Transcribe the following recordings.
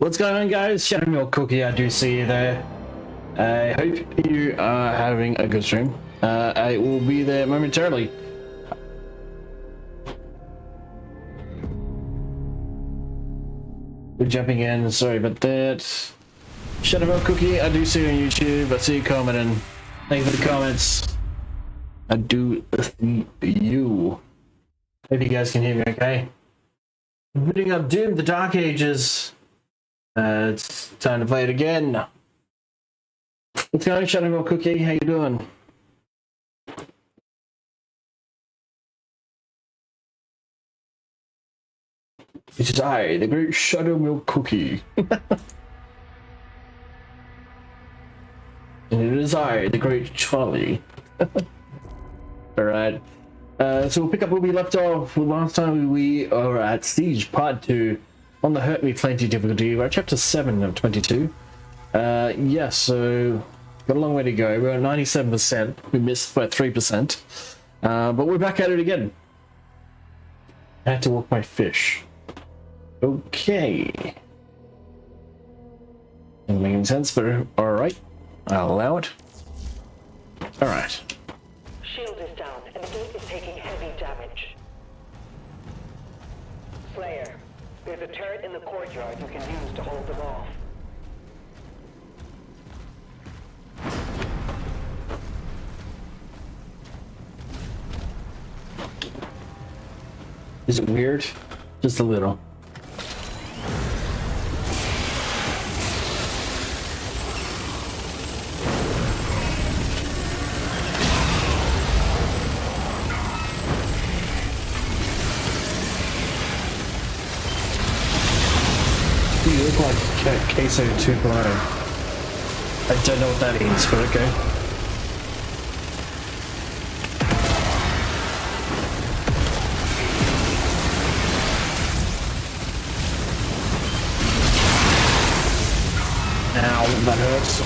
What's going on, guys? Shadow Milk Cookie, I do see you there. I hope you are having a good stream. I will be there momentarily. We're jumping in, sorry about that. Shadow Milk Cookie, I do see you on YouTube. I see you commenting. Thank you for the comments. I do see you. Hope you guys can hear me okay. Putting up Doom, the Dark Ages. It's time to play it again. What's going on, Shadow Milk Cookie? How you doing? It is I, the great Shadow Milk Cookie. And it is I, the great Charlie. Alright. So we'll pick up where we left off. Last time we are at Siege Part 2 on the Hurt Me Plenty difficulty. We're at Chapter 7 of 22. Yeah, so got a long way to go. We're at 97%. We missed by 3%. But we're back at it again. I had to walk my fish. Okay. Doesn't make any sense, but alright. I'll allow it. Alright. Shield is down, and the gate is taking heavy damage. Slayer, there's a turret in the courtyard you can use to hold them off. Is it weird? Just a little. You look like Queso 2.0. I don't know what that means, but okay. Ow, that hurts.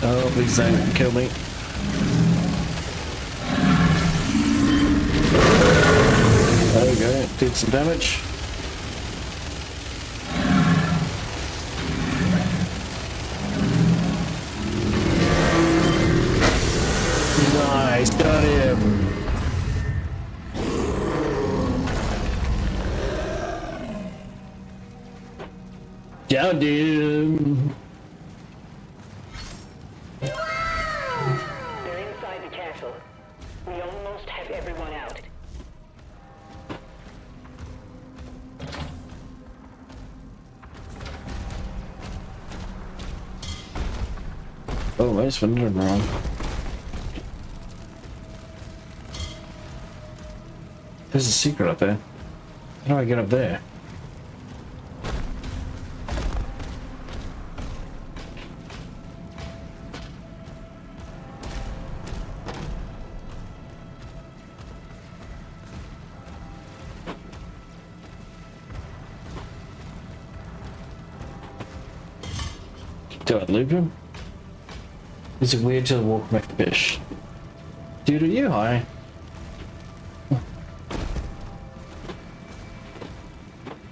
Oh, please don't kill me. There we go, did some damage. Nice, got him. Down him. They're inside the castle. We almost have everyone out. Oh, I just went wrong. There's a secret up there. How do I get up there? Do I loop him? Is it weird to walk my fish? Dude, are you high? I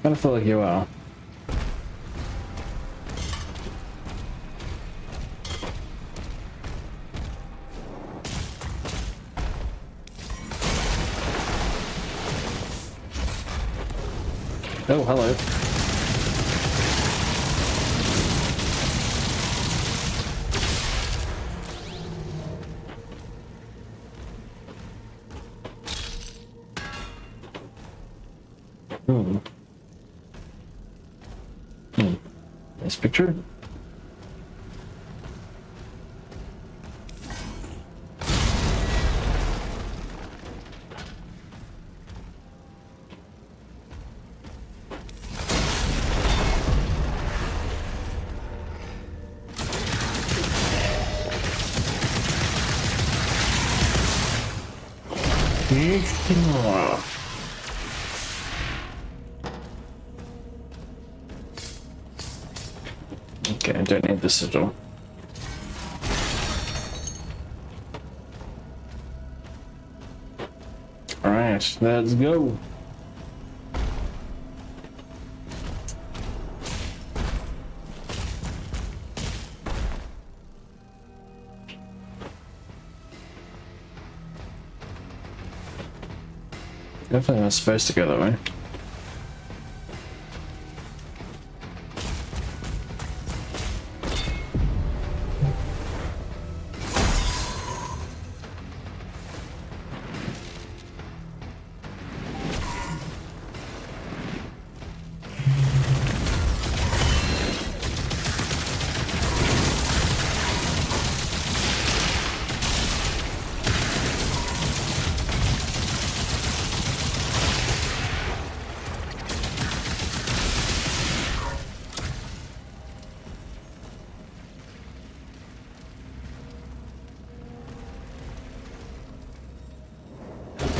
kinda feel like you are. Oh, hello. Nice picture. Okay, I don't need the sigil. Alright, let's go. Definitely not supposed to go that way.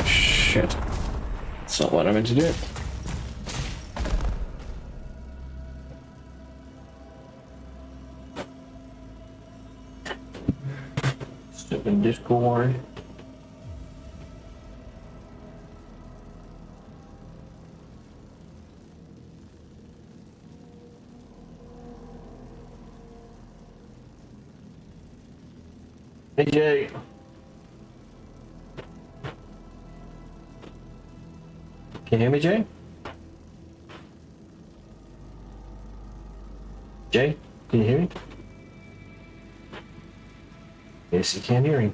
Shit. That's not what I meant to do. Stupid Discord. Hey Jay. Can you hear me, Jay? Jay, can you hear me? Yes, you can hear me.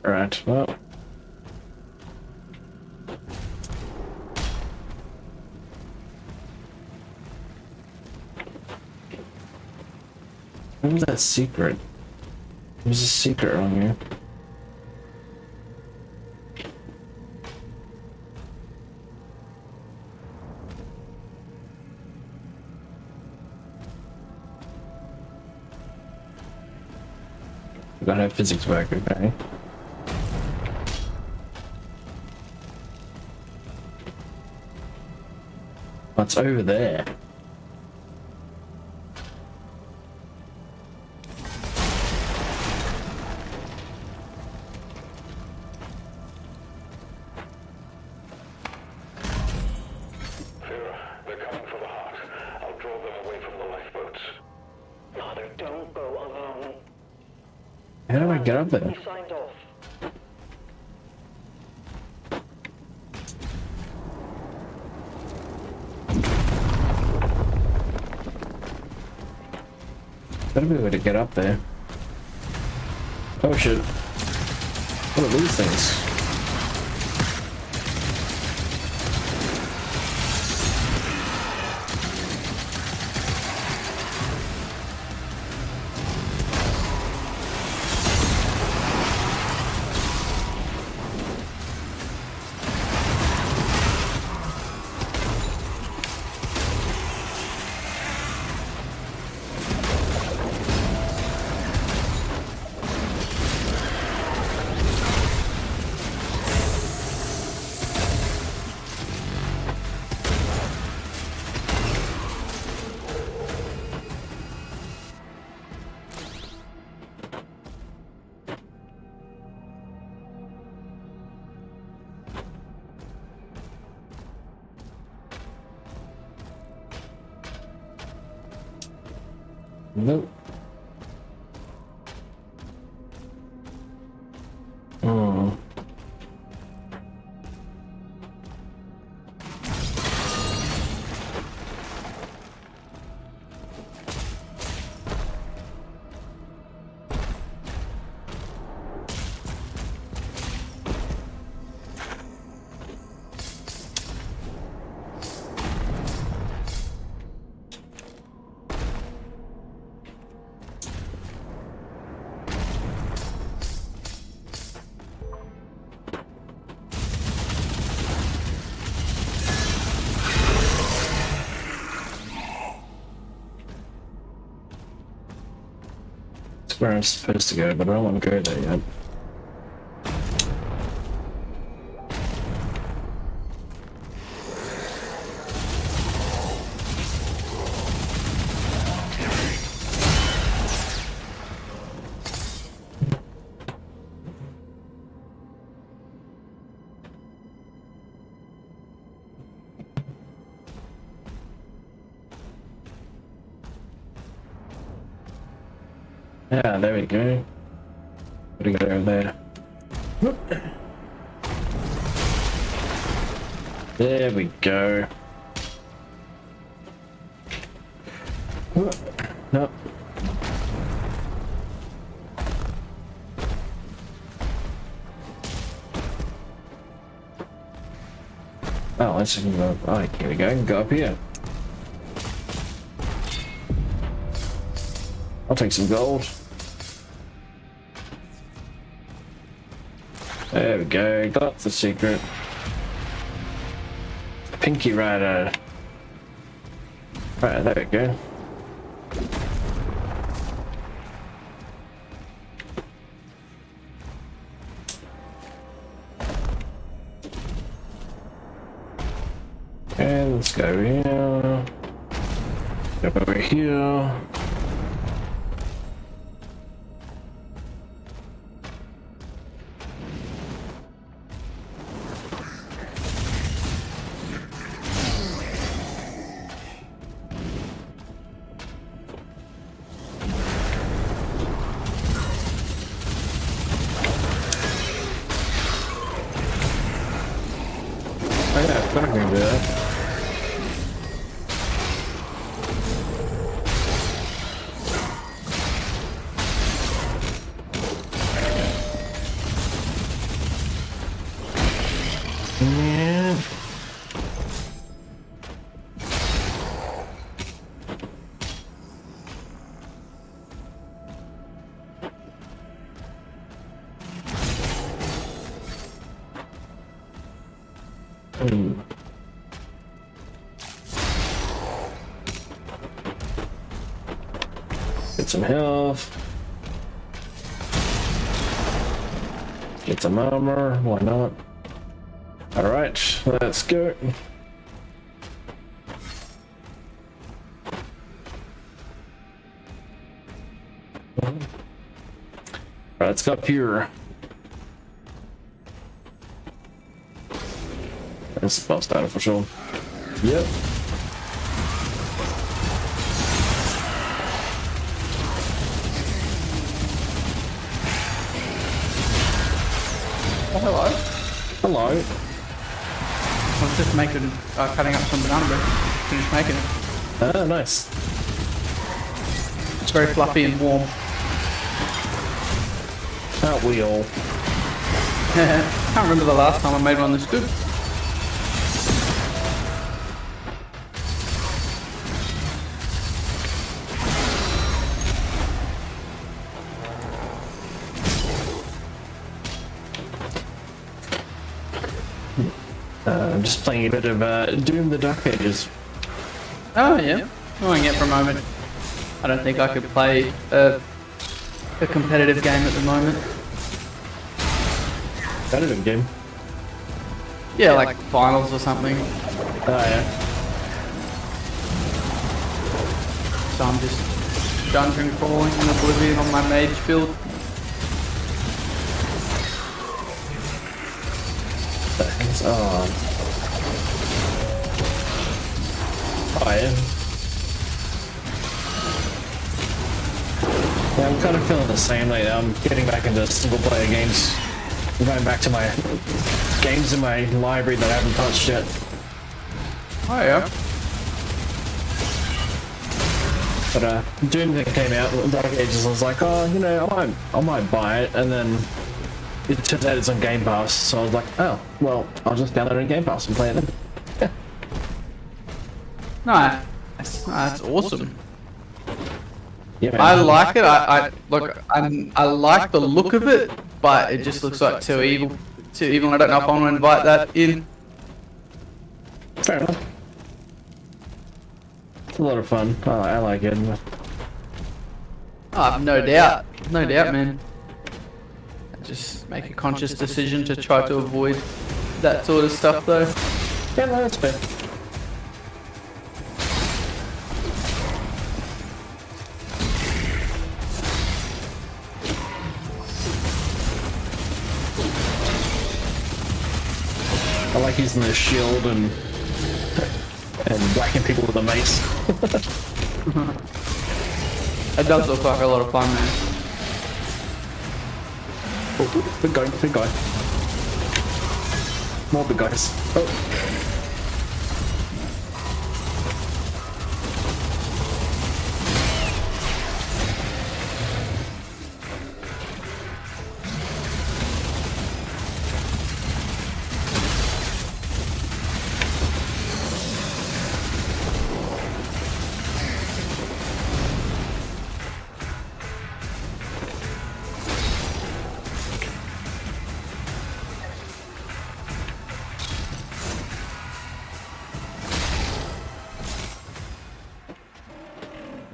Alright, well. What was that secret? There's a secret on here. We gotta have physics back, okay? What's over there? They're coming for the heart. I'll draw them away from the lifeboats. Father, don't go alone. How do I get up there? He signed off. Gotta be a way to get up there. Oh shit. What are these things? Nope. Oh. That's where I'm supposed to go, but I don't want to go there yet. Yeah, there we go. Gotta go over there. There we go. Nope. Oh, let's go. Alright, here we go. I can go up here. I'll take some gold. There we go. Got the secret. Pinky Rider. Right, there we go. And let's go over here. Go over here. Oh yeah, I can do that. Yeah. Get some health. Get some armor. Why not? All right, let's go. Right, let's go up here. That's the boss battle for sure. Yep. Oh, hello. Hello. I was just making, cutting up some banana bread. Finished making it. Ah, nice. It's very fluffy and warm. Aren't we all? Can't remember the last time I made one this good. I'm just playing a bit of Doom the Dark Ages. Oh yeah, knowing it for a moment. I don't think I could play a competitive game at the moment. Competitive game? Yeah, like finals or something. Oh yeah. So I'm just dungeon crawling in Oblivion on my mage build. Thanks. Oh. I am. Yeah, I'm kind of feeling the same. Like I'm getting back into single player games. I'm going back to my games in my library that I haven't touched yet. Oh yeah. But Doom that came out, Dark Ages, I was like, oh, you know, I might buy it, and then it turns out it's on Game Pass, so I was like, oh, well, I'll just download it on Game Pass and play it then. Yeah. Nice. That's awesome. Yeah, man. I like it. I like the look of it, but it just looks like too evil. Too evil. I don't know if I want to invite that in. Fair enough. It's a lot of fun. I like it. No doubt, man. Just make a conscious decision to try to avoid that sort of stuff, though. Yeah, no, that's fair. I like using the shield and whacking people with a mace. It does look like a lot of fun, man. Oh, big guy, big guy. More big guys. Oh.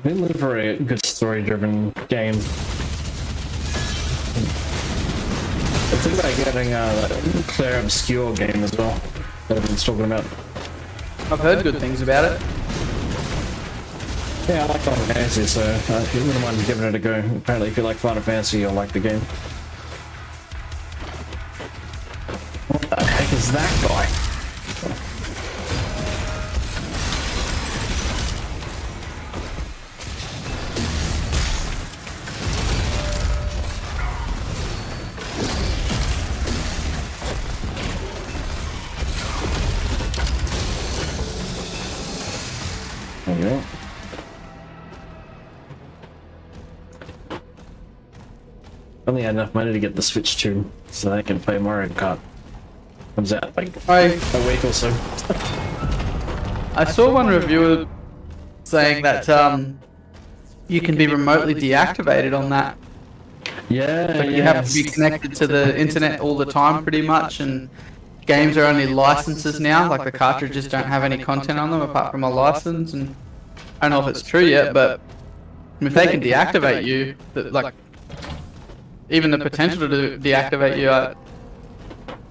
Been looking for a good story-driven game. I think about getting a Claire Obscure game as well that everyone's talking about. I've heard good things about it. Yeah, I like Final Fantasy, so you wouldn't mind giving it a go. Apparently, if you like Final Fantasy, you'll like the game. What the heck is that guy? There you go. Only had enough money to get the Switch 2 so I can play Mario Kart. Comes out like a week or so. I saw one reviewer saying that you can be remotely deactivated on that. Yeah, But you have to be connected to the internet all the time, pretty much, and games are only licenses now. Like the cartridges don't have any content on them apart from a license, and I don't know if it's true yet, but if they can deactivate you, like even the potential to deactivate you, I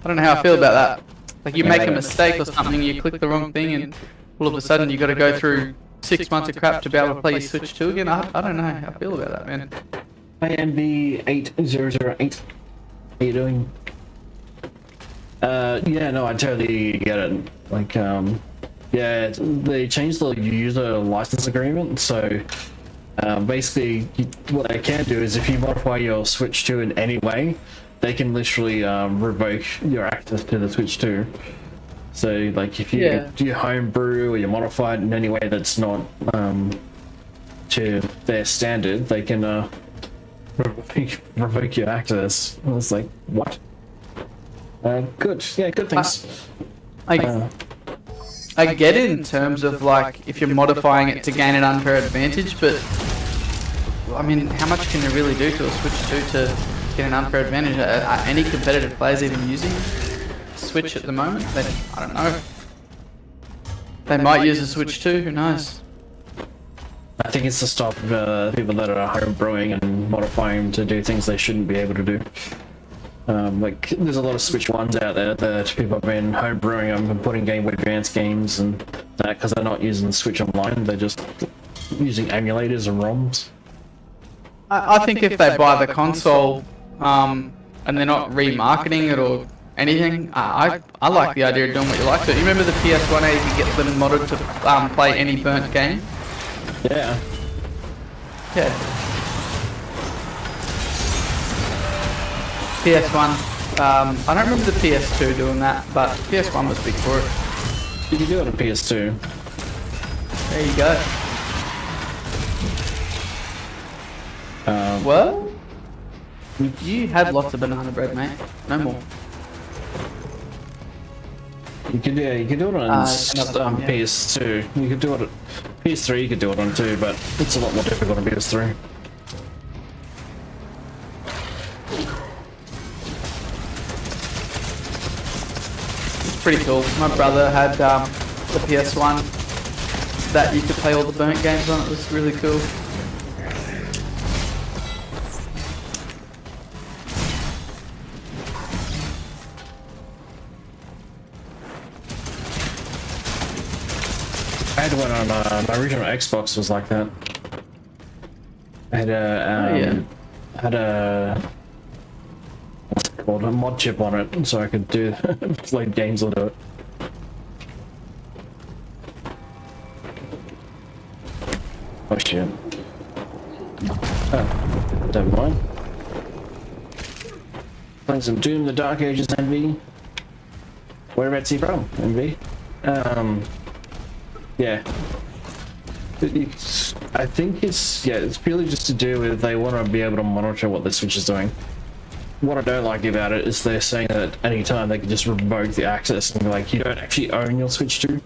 don't know how I feel about that. Like you make a mistake or something, you click the wrong thing, and all of a sudden you got to go through 6 months of crap to be able to play your Switch 2 again. I don't know how I feel about that, man. IMB8008. How you doing? Yeah, no, I totally get it. Like, yeah, they changed the user license agreement, so basically what they can do is if you modify your Switch 2 in any way, they can literally revoke your access to the Switch 2. So, like, if you do your homebrew or you modify it in any way that's not to their standard, they can revoke your access. I was like, what? Good. Yeah, good things. I get it in terms of like if you're modifying it to gain an unfair advantage, but I mean, how much can you really do to a Switch 2 to get an unfair advantage? Are any competitive players even using Switch at the moment? I don't know. They might use a Switch 2, who knows? I think it's to stop people that are home brewing and modifying them to do things they shouldn't be able to do. Like, there's a lot of Switch 1s out there that people have been home brewing them and putting Game Boy Advance games and that because they're not using Switch Online, they're just using emulators and ROMs. I think if they buy the console and they're not remarketing it or anything, I like the idea of doing what you like to. You remember the PS1 you could get them modded to play any burnt game? Yeah. Yeah. PS1, I don't remember the PS2 doing that, but PS1 was big for it. You can do it on PS2. There you go. Well, you had lots of banana bread, mate. No more. You can do it on PS2. You could do it on PS3. You could do it on too, but it's a lot more difficult on PS3. It's pretty cool. My brother had the PS1 that you could play all the burnt games on. It was really cool. I had one on my original Xbox was like that. I had a what's it called, a mod chip on it, so I could do play games onto it. Oh shit. Oh, never mind. Playing some Doom the Dark Ages, MV. Whereabouts are you from, MV? Yeah. I think it's purely just to do with they want to be able to monitor what the Switch is doing. What I don't like about it is they're saying that anytime they can just revoke the access and be like, you don't actually own your Switch 2.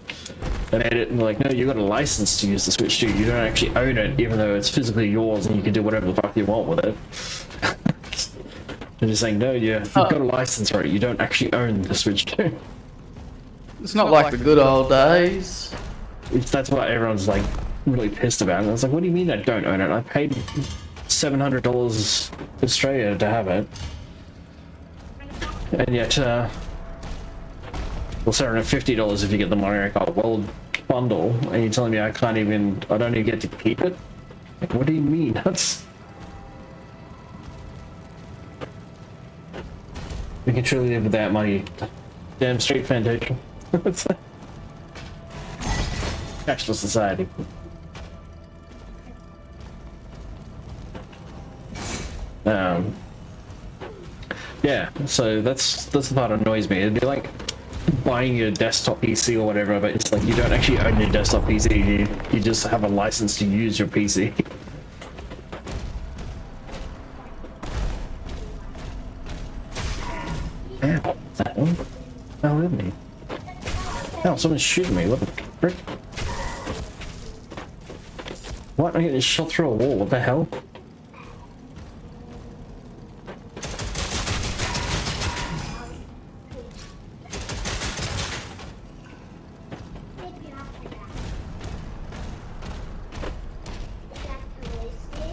They made it and like, no, you got a license to use the Switch 2. You don't actually own it, even though it's physically yours and you can do whatever the fuck you want with it. They're just saying, no, you've got a license for it. You don't actually own the Switch 2. It's not like the good old days. That's what everyone's like really pissed about. And I was like, what do you mean I don't own it? I paid $700 Australia to have it. And yet, well, $750 if you get the Mario Kart World bundle, and you're telling me I don't even get to keep it? Like, what do you mean? We can truly live with that money. Damn straight foundation. Cashless society. Yeah, so that's the part that annoys me. It'd be like buying your desktop PC or whatever, but it's like you don't actually own your desktop PC, you just have a license to use your PC. Ow, what the hell? How is me? Ow, someone's shooting me, what the frick? What? I'm getting shot through a wall, what the hell?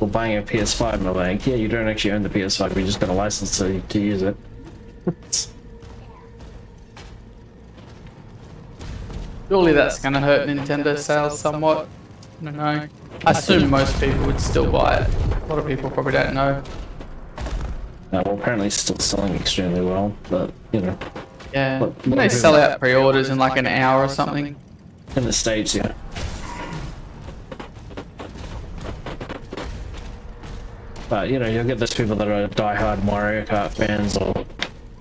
Well, buying a PS5 and I'm like, yeah, you don't actually own the PS5, we just got a license to use it. Surely that's going to hurt Nintendo sales somewhat. I don't know. I assume most people would still buy it. A lot of people probably don't know. Well, apparently it's still selling extremely well, but, you know. Yeah. But They sell out pre-orders in like an hour or something. In the States, yeah. But, you know, you'll get those people that are die-hard Mario Kart fans or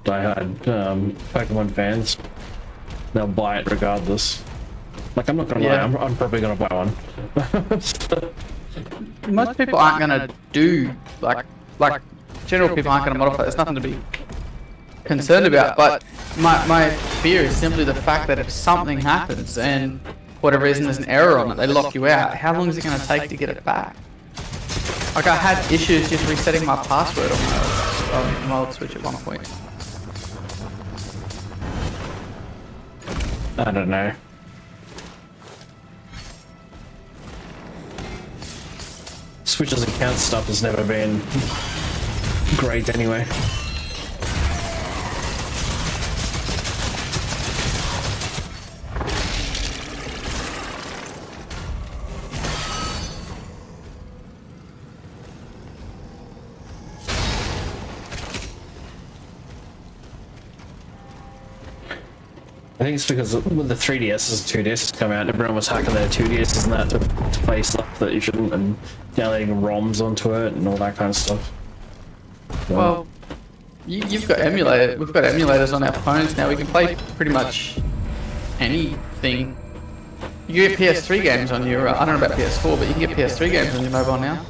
die-hard Pokemon fans. They'll buy it regardless. Like, I'm not gonna lie, I'm probably gonna buy one. Most people aren't gonna do like general people aren't gonna modify. There's nothing to be concerned about. But my fear is simply the fact that if something happens and for whatever reason there's an error on it, they lock you out. How long is it gonna take to get it back? Like I had issues just resetting my password on my old Switch at one point. I don't know. Switch's account stuff has never been great anyway. I think it's because with the 3DSs and 2DSs come out, everyone was hacking their 2DSs and that to play stuff that you shouldn't, and downloading ROMs onto it and all that kind of stuff. So, Well, you've got emulator. We've got emulators on our phones now. We can play pretty much anything. You get PS3 games on your. I don't know about PS4, but you can get PS3 games on your mobile now.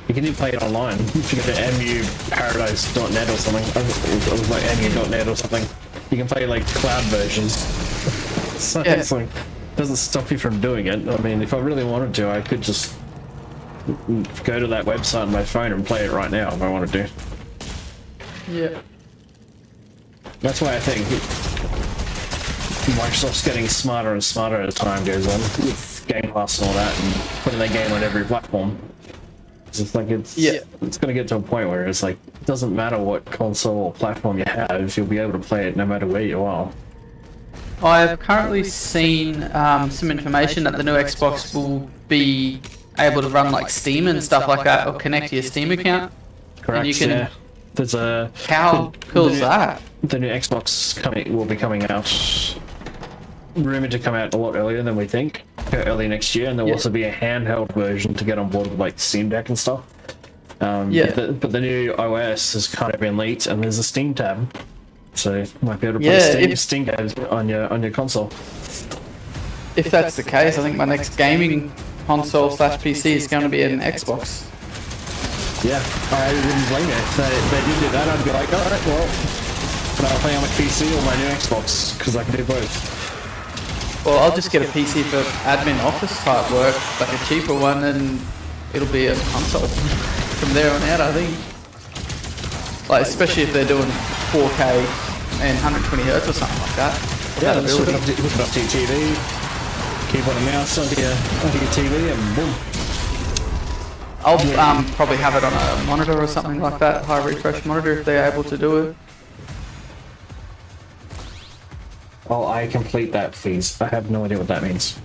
you can even play it online. If you go to muparadise.net or something, it was like mu.net or something. You can play like cloud versions. So Yeah. it's like, doesn't stop you from doing it. I mean, if I really wanted to, I could just go to that website on my phone and play it right now if I wanted to. Yeah. That's why I think Microsoft's getting smarter and smarter as time goes on with Game Pass and all that, and putting their game on every platform. It's like it's going to get to a point where it's like it doesn't matter what console or platform you have, you'll be able to play it no matter where you are. I've currently seen some information that the new Xbox will be able to run like Steam and stuff like that, or connect to your Steam account. Correct. you can- Yeah. There's a How cool is that? the new Xbox will be coming out. Rumored to come out a lot earlier than we think. Early next year, and there'll Yeah. also be a handheld version to get on board with like Steam Deck and stuff. Yeah. But the new OS has kind of been leaked, and there's a Steam tab, so you might be able to play Yeah, Steam games on your console. If that's the case, I think my next gaming console / PC is going to be an Xbox. Yeah, I wouldn't blame you. If they did do that, I'd be like, alright, well, but I'll play on my PC or my new Xbox, because I can do both. Well, I'll just get a PC for admin office type work, like a cheaper one, and it'll be a console from there on out, I think. Like, especially if they're doing 4K and 120 Hz or something like that. Yeah, just hook Compatibility. it up to your TV, keyboard and mouse onto your TV, and boom. I'll probably have it on a monitor or something like that, high refresh monitor if they're able to do it. Oh, I complete that, please. I have no idea what that means.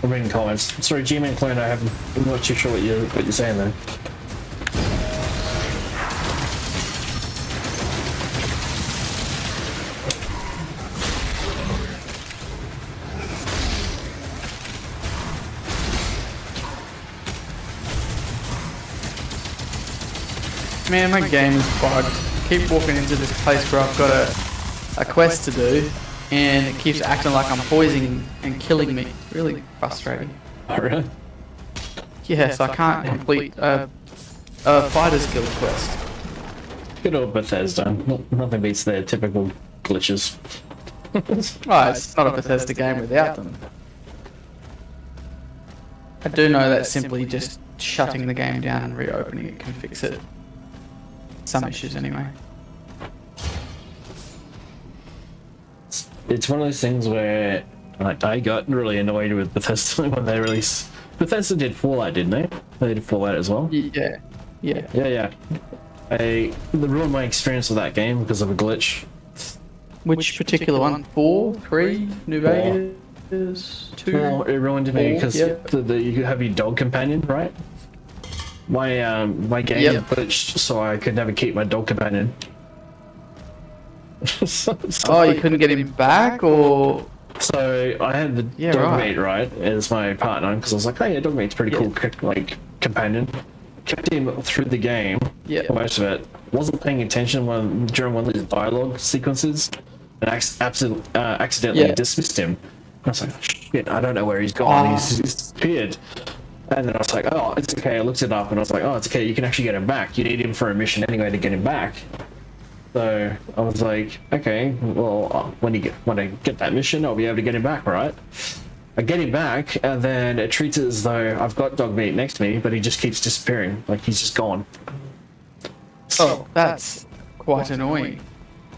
I'm reading comments. Sorry, G-Man Clone, I'm not too sure what you're saying there. Man, my game is bugged. I keep walking into this place where I've got a quest to do, and it keeps acting like I'm poisoning and killing me. Really frustrating. Oh, really? Yes, I can't complete a fighter's guild quest. Good old Bethesda. Nothing beats their typical glitches. Right, it's not a Bethesda game without them. I do know that simply just shutting the game down and reopening it can fix it. Some issues anyway. It's one of those things where like I got really annoyed with Bethesda when they released. Bethesda did Fallout, didn't they? They did Fallout as well. Yeah. Yeah. Yeah. They ruined my experience with that game because of a glitch. Which particular one? 4, 3, New Vegas, 2? Well, it ruined me because yeah. you have your dog companion, right? My game Yep. glitched, so I could never keep my dog companion. Oh, you couldn't get him back, or So I had the Yeah, dog right. mate, right, as my partner, because I was like, oh yeah, dog mate's pretty cool, like, companion. Kept him through the game, Yeah. most of it. Wasn't paying attention during one of these dialogue sequences, and accidentally Yeah. dismissed him. I was like, shit, I don't know where he's gone, Oh. he's disappeared. And then I was like, oh, it's okay, I looked it up, and I was like, oh, it's okay, you can actually get him back. You need him for a mission anyway to get him back. So I was like, okay, well, when I get that mission, I'll be able to get him back, right? I get him back, and then it treats it as though I've got dog meat next to me, but he just keeps disappearing, like he's just gone. oh, that's quite annoying.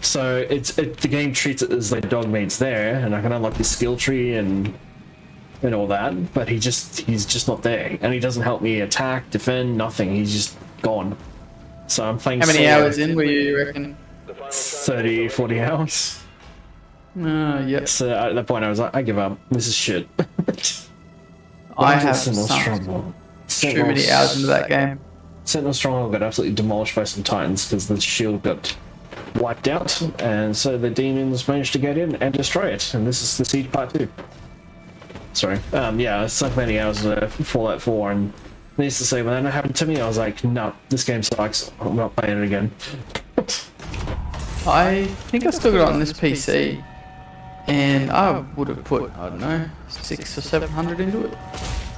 So the game treats it as though dog meat's there, and I can unlock his skill tree and all that, but he's just not there, and he doesn't help me attack, defend, nothing. He's just gone. So I'm playing. How many solo. hours in were you reckon? 30, 40 hours. Yep. So at that point, I was like, I give up. This is shit. I have Sentinel sunk Stronghold. too many hours into that game. Sentinel Stronghold got absolutely demolished by some titans because the shield got wiped out, and so the demons managed to get in and destroy it. And this is the Siege Part 2. Sorry. Yeah, I sunk many hours into Fallout 4, and needless to say, when that happened to me, I was like, no, this game sucks. I'm not playing it again. I think I still got it on this PC, and I would have put, I don't know, 600 or 700 into it.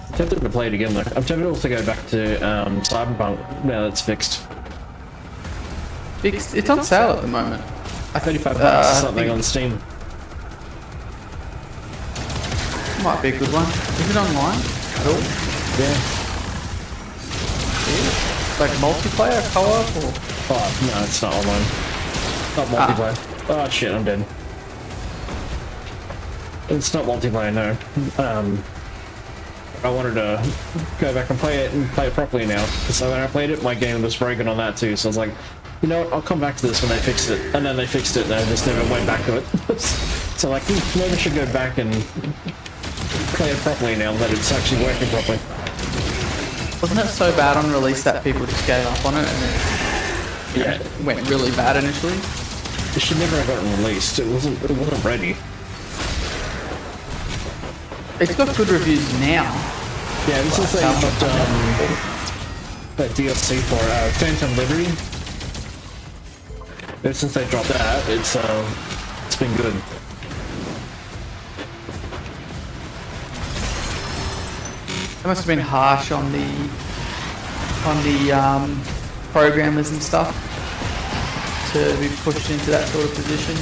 I'm tempted to play it again though. I'm tempted also to go back to Cyberpunk now that it's fixed. It's on sale at the moment. $35 or I something think- on Steam. Might be a good one. Is it online at all? Yeah. Like multiplayer, co-op, or? Oh, no, it's not online. Not multiplayer. Oh shit, I'm dead. It's not multiplayer, no. I wanted to go back and play it properly now. So when I played it, my game was broken on that too. So I was like, you know what, I'll come back to this when they fix it. And then they fixed it and I just never went back to it. So like, maybe I should go back and play it properly now that it's actually working properly. Wasn't it so bad on release that people just gave up on it and it went really bad initially? It should never have gotten released. It wasn't ready. It's got good reviews now. Yeah, this is that DLC for Phantom Liberty. Ever since they dropped that, it's been good. It must have been harsh on the programmers and stuff to be pushed into that sort of position.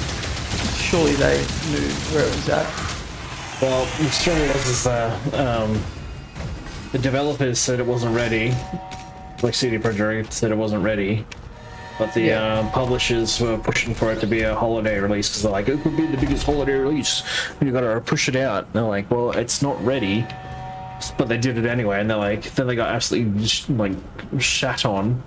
Surely they knew where it was at. Well, the story was the developers said it wasn't ready. Like CD Projekt said it wasn't ready. But the publishers were pushing for it to be a holiday release because they're like, it could be the biggest holiday release. And you gotta push it out. And they're like, well, it's not ready. But they did it anyway, and they're like, then they got absolutely like shat on.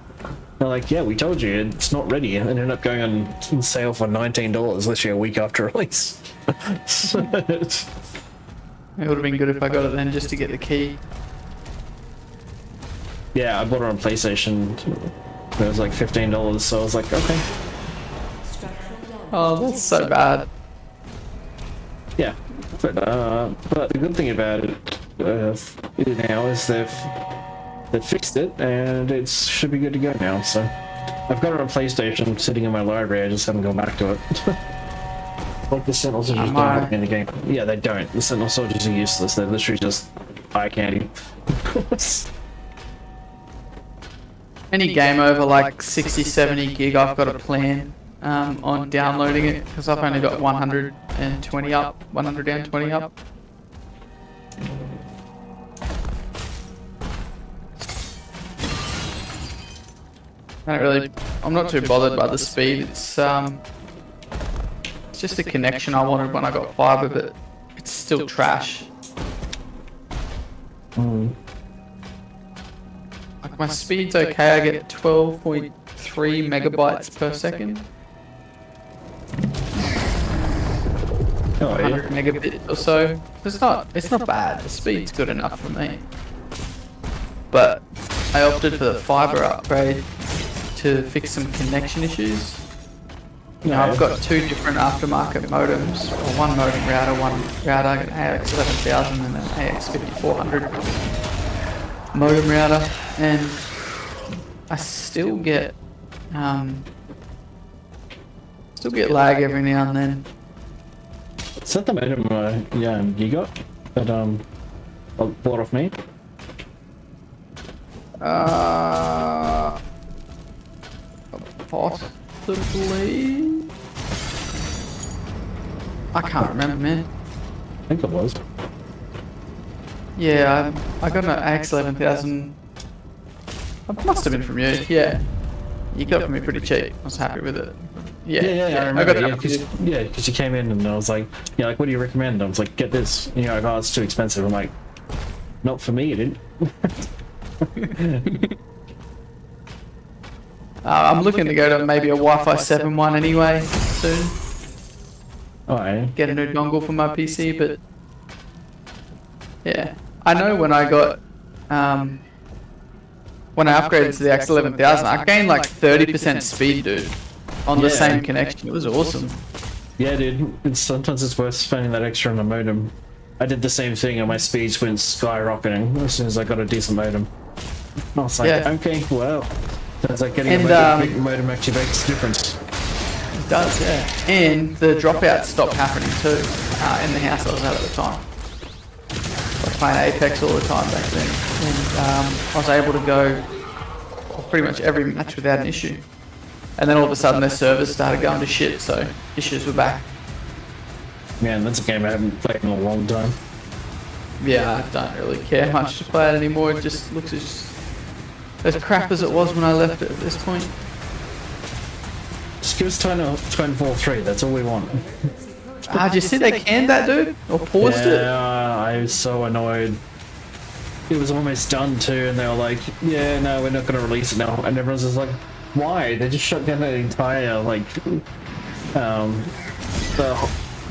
They're like, yeah, we told you it's not ready, and ended up going on sale for $19 literally a week after release. It would have been good if I got it then just to get the key. Yeah, I bought it on PlayStation. It was like $15, so I was like, okay. Oh, that's so bad. Yeah, but the good thing about it now is they've fixed it and it should be good to go now. So I've got it on PlayStation sitting in my library. I just haven't gone back to it. Like the Sentinel Soldiers don't have in the game. Yeah, they don't. The Sentinel Soldiers are useless. They're literally just eye candy. Any game over like 60, 70 gig, I've got a plan on downloading it because I've only got 120 up, 120 up. I'm not too bothered by the speed. It's just a connection I wanted when I got fiber, but it's still trash. Like my speed's okay. I get 12.3 megabytes per second. Oh, 100 megabits or so. It's not bad. The speed's good enough for me. But I opted for the fiber upgrade to fix some connection issues. You know, I've got two different aftermarket modems, or one modem router, one router, an AX11000 and an AX5400 modem router, and I still get lag every now and then. Is that the modem you got that bought off me? Possibly. I can't remember, man. I think it was. Yeah, I got an AX11000. It must have been from you. Yeah, you got it for me pretty cheap. I was happy with it. Yeah, I remember. Because you came in and I was like, like, what do you recommend? I was like, get this. And you're like, oh, it's too expensive. I'm like, not for me, it didn't. I'm looking to go to maybe a Wi-Fi 7 one anyway soon. Alright. Get a new dongle for my PC, but yeah, I know when I got when I upgraded to the X11000, I gained like 30% speed, dude, on the same connection. It was awesome. Yeah, dude. Sometimes it's worth spending that extra on a modem. I did the same thing, and my speeds went skyrocketing as soon as I got a decent modem. I was like, okay, well. Sounds like getting a modem actually makes a difference. It does, yeah. And the dropouts stopped happening too in the house I was at the time. I was playing Apex all the time back then, and I was able to go pretty much every match without an issue. And then all of a sudden their servers started going to shit, so issues were back. Man, that's a game I haven't played in a long time. Yeah, I don't really care much to play it anymore. It just looks as crap as it was when I left it at this point. Just give us Titanfall 3, that's all we want. Did you see they canned that, dude? Or paused it? Yeah, I was so annoyed. it was almost done too, and they were like, yeah, no, we're not going to release it now. And everyone's just like, why? They just shut down the entire, like,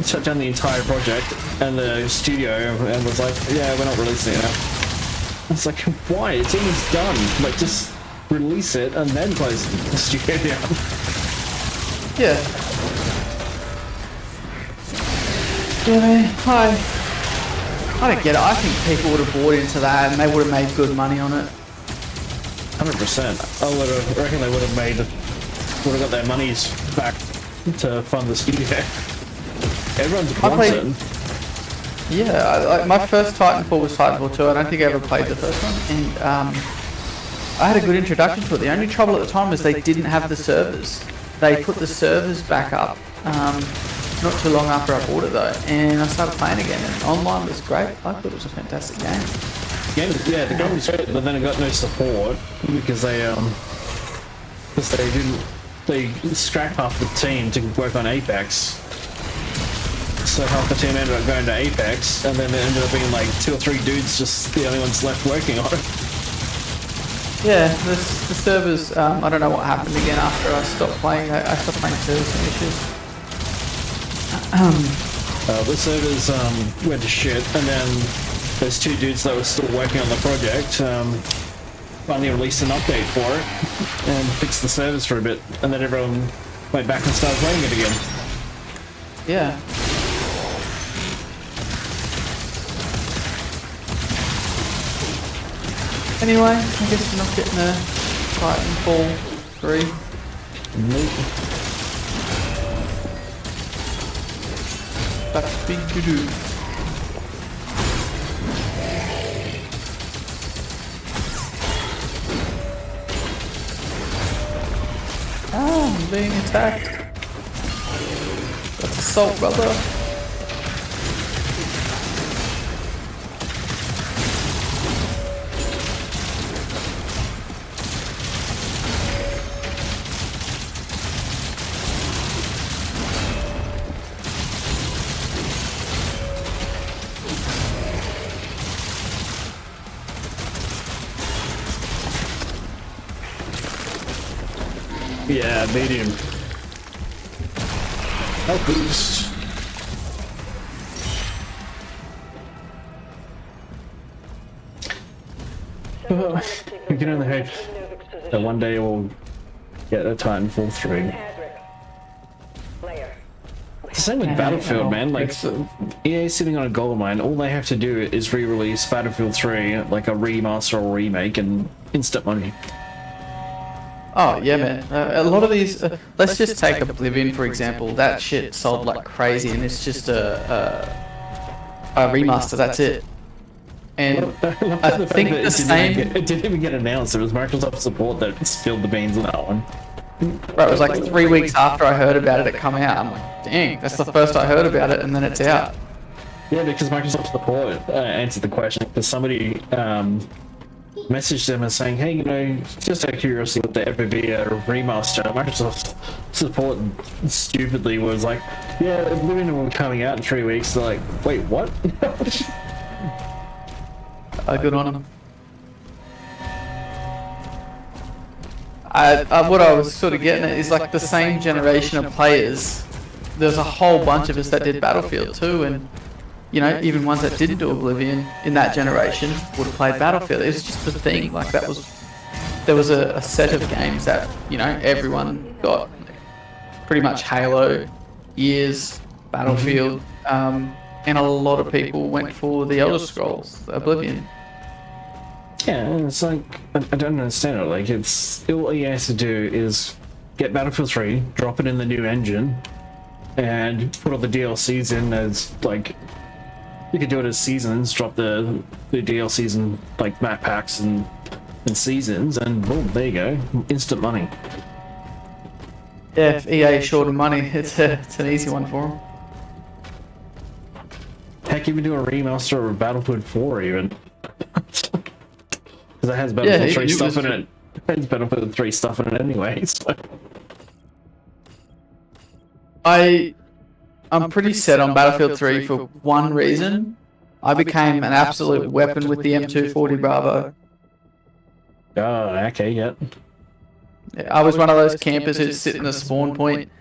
shut down the entire project and the studio, and was like, yeah, we're not releasing it now. It's like, why? It's almost done. Like, just release it and then close the studio down. Yeah. Yeah, man. I don't get it. I think people would have bought into that and they would have made good money on it. 100%. I reckon they would have got their monies back to fund the studio. Everyone's wants it. Yeah, my first Titanfall was Titanfall 2. I don't think I ever played the first one, and I had a good introduction to it. The only trouble at the time was they didn't have the servers. They put the servers back up not too long after I bought it though, and I started playing again, and online was great. I thought it was a fantastic game. The game was great, but then it got no support because they scrapped half the team to work on Apex. So half the team ended up going to Apex, and then it ended up being like 2 or 3 dudes just the only ones left working on it. Yeah, the servers, I don't know what happened again after I stopped playing. I stopped playing servers and issues. The servers went to shit, and then those 2 dudes that were still working on the project finally released an update for it and fixed the servers for a bit, and then everyone went back and started playing it again. Yeah. Anyway, I guess we're not getting a Titanfall 3. Nope. That's big to do. Ah, I'm being attacked. That's assault, brother. Yeah, medium. Health boost. We can only hope that one day we'll get a Titanfall 3. The same with Battlefield, man. Like, EA sitting on a gold mine, all they have to do is re-release Battlefield 3, like a remaster or remake, and instant money. Oh yeah, man. A lot of these. Let's just take Oblivion for example. That shit sold like crazy, and it's just a remaster. That's it. And I think the same. It didn't even get announced. It was Microsoft support that spilled the beans on that one. Right, it was like 3 weeks after I heard about it come out. I'm like, dang, that's the first I heard about it, and then it's out. Yeah, because Microsoft support answered the question. Because somebody messaged them and saying, hey, you know, just out of curiosity, would there ever be a remaster? Microsoft support stupidly was like, yeah, Oblivion will be coming out in 3 weeks. They're like, wait, what? Good on them. What I was sort of getting at is like the same generation of players. There's a whole bunch of us that did Battlefield 2, and you know, even ones that didn't do Oblivion in that generation would have played Battlefield. It was just a thing. Like there was a set of games that, you know, everyone got. Pretty much Halo, Gears, Battlefield, and a lot of people went for the Elder Scrolls, Oblivion. Yeah, and it's like, I don't understand it. Like, all he has to do is get Battlefield 3, drop it in the new engine, and put all the DLCs in as, like, you could do it as seasons, drop the DLCs in, like, map packs and seasons, and boom, there you go. Instant money. Yeah, if EA is short of money, it's an easy one for them. Heck, even do a remaster of Battlefield 4 even. Because it has Battlefield 3 stuff in it. It has Battlefield 3 stuff in it anyway, so. I'm pretty set on Battlefield 3 for one reason. I became an absolute weapon with the M240 Bravo. Oh, okay, yeah. I was one of those campers who'd sit in the spawn point,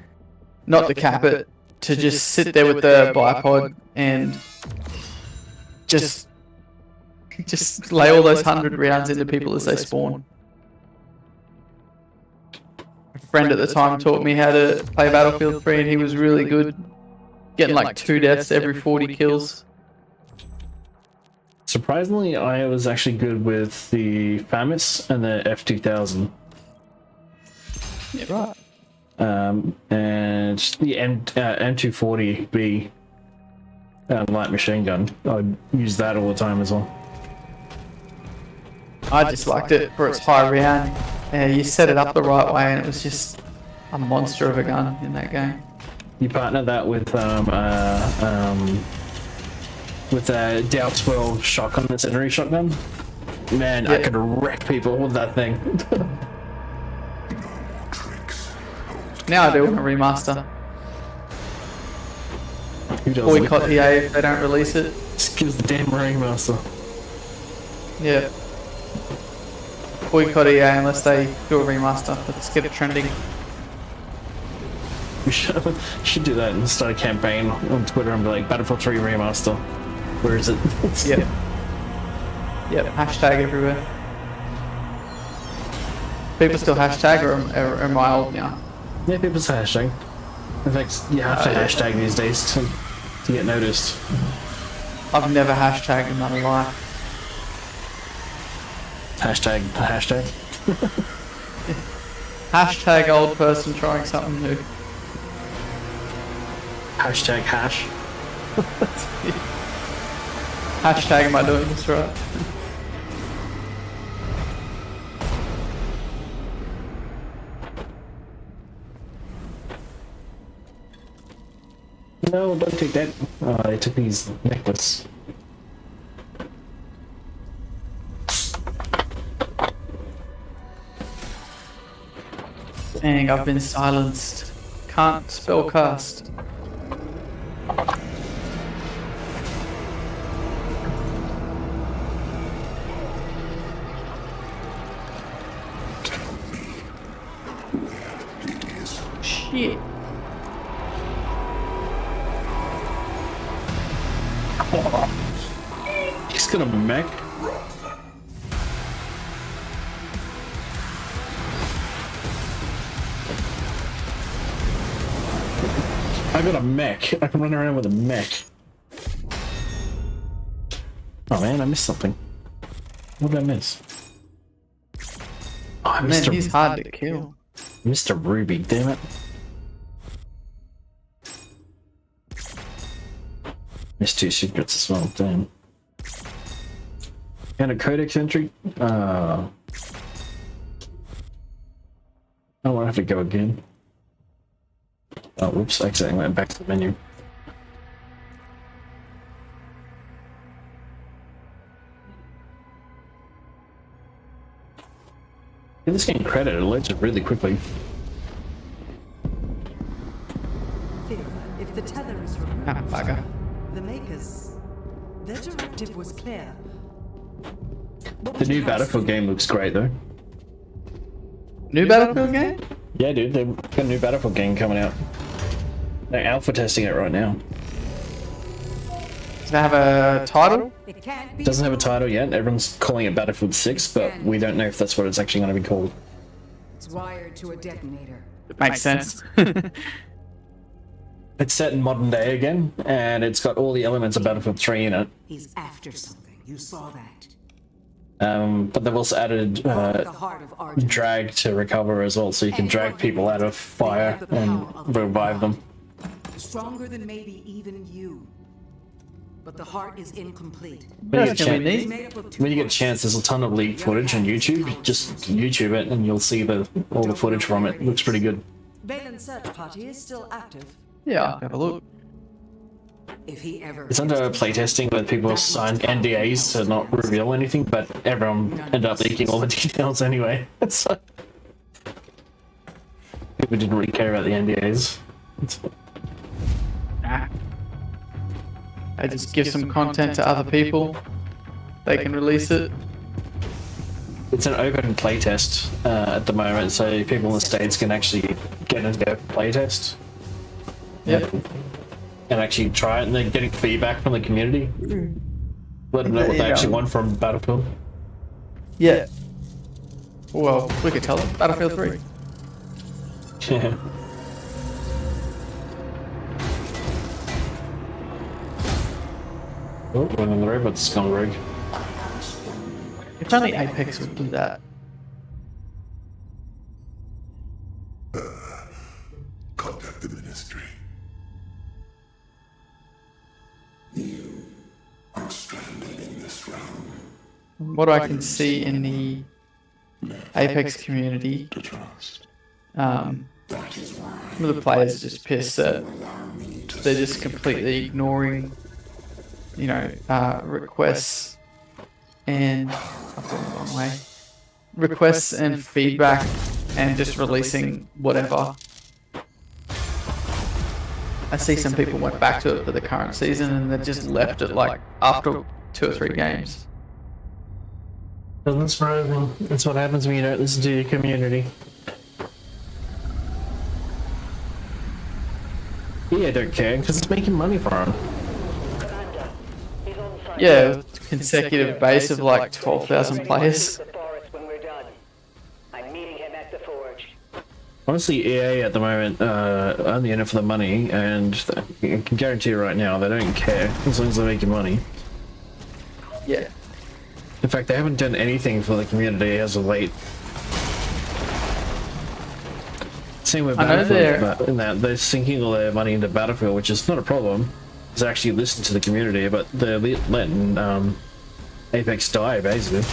not to cap it, to just sit there with the bipod and just lay all those 100 rounds into people as they spawn. A friend at the time taught me how to play Battlefield 3 and he was really good, getting like 2 deaths every 40 kills. Surprisingly, I was actually good with the FAMAS and the F2000. Yeah, right. And the M240B light machine gun. I'd use that all the time as well. I just liked it for its high round. You set it up the right way and it was just a monster of a gun in that game. You partner that with a Dow 12 shotgun, the centenary shotgun. Man, I could wreck people with that thing. Now I do want a remaster. Who does Boycott EA if they don't release it. Just gives the damn remaster. Yeah. Boycott EA unless they do a remaster. Let's get it trending. We should do that and start a campaign on Twitter and be like, Battlefield 3 remaster. Where is it? Yep. Yep. Hashtag everywhere. People still hashtag or am I old now? Yeah, people say hashtag. In fact, you have to hashtag these days to get noticed. I've never hashtagged in my life. Hashtag. Hashtag old person trying something new. Hashtag hash. Hashtag am I doing this right? No, don't take that. Oh, they took his necklace. Dang, I've been silenced. Can't spell cast. Shit. He's got a mech. I got a mech. I can run around with a mech. Oh man, I missed something. What did I miss? Oh, I missed Man, he's hard to kill. Mr. Ruby, damn it. Missed 2 secrets as well, damn. And a codex entry? I won't have to go again. Oh, whoops, I accidentally went back to the menu. Yeah, this getting credit, it loads it really quickly. If the tether is removed, Ah, bugger. the makers, their directive was clear. The new Battlefield game looks great though. New Battlefield game? Yeah, dude, they've got a new Battlefield game coming out. They're alpha testing it right now. Does it have a title? It can't be. Doesn't have a title yet. Everyone's calling it Battlefield 6, but we don't know if that's what it's actually going to be called. It's wired to a detonator. It makes sense. It's set in modern day again, and it's got all the elements of Battlefield 3 in it. He's after something. You saw that. But they've also added The heart of Argent. drag to recover as well, so you can drag people out of fire and revive them. Stronger than maybe even you. But the heart is incomplete. When you That's gonna be get It's neat. made up of two when you get a parts. chance, there's a ton of leaked footage on YouTube. Just YouTube it, and you'll see all the footage from it. It looks pretty good. Balin's search party is still active. Yeah, I'll have a look. If he ever. It's under playtesting where people signed NDAs to not reveal anything, but everyone ended up leaking all the details anyway. So people didn't really care about the NDAs. Ah. I just give some content to other people. They can release it. It's an open playtest at the moment, so people in the States can actually get into their playtest. Yep. And actually try it, and they're getting feedback from the community. Let them know what they actually want from Battlefield. Yeah. Well, we could tell them. Battlefield 3. Yeah. Oh, one on the robot's gone rogue. If only Apex would do that. Contact the ministry. You are stranded in this realm. What I can see in the Apex community, To trust. some of the players are just pissed that they're just completely ignoring, you know, requests and I've gone the wrong way. Requests and feedback, and just releasing whatever. I see some people went back to it for the current season and they just left it like after 2 or 3 games. Doesn't surprise me. That's what happens when you don't listen to your community. Yeah, I don't care, because it's making money for them. Commander, he's on site. Yeah, consecutive base of like 12,000 players. The forest when we're done. I'm meeting him at the forge. Honestly, EA at the moment only in it for the money, and I can guarantee you right now they don't care as long as they're making money. Yeah. In fact, they haven't done anything for the community as of late. Same with I know Battlefield, but in that they're sinking all their money into Battlefield, which is not a problem. Is actually listen to the community, but they're letting Apex die basically.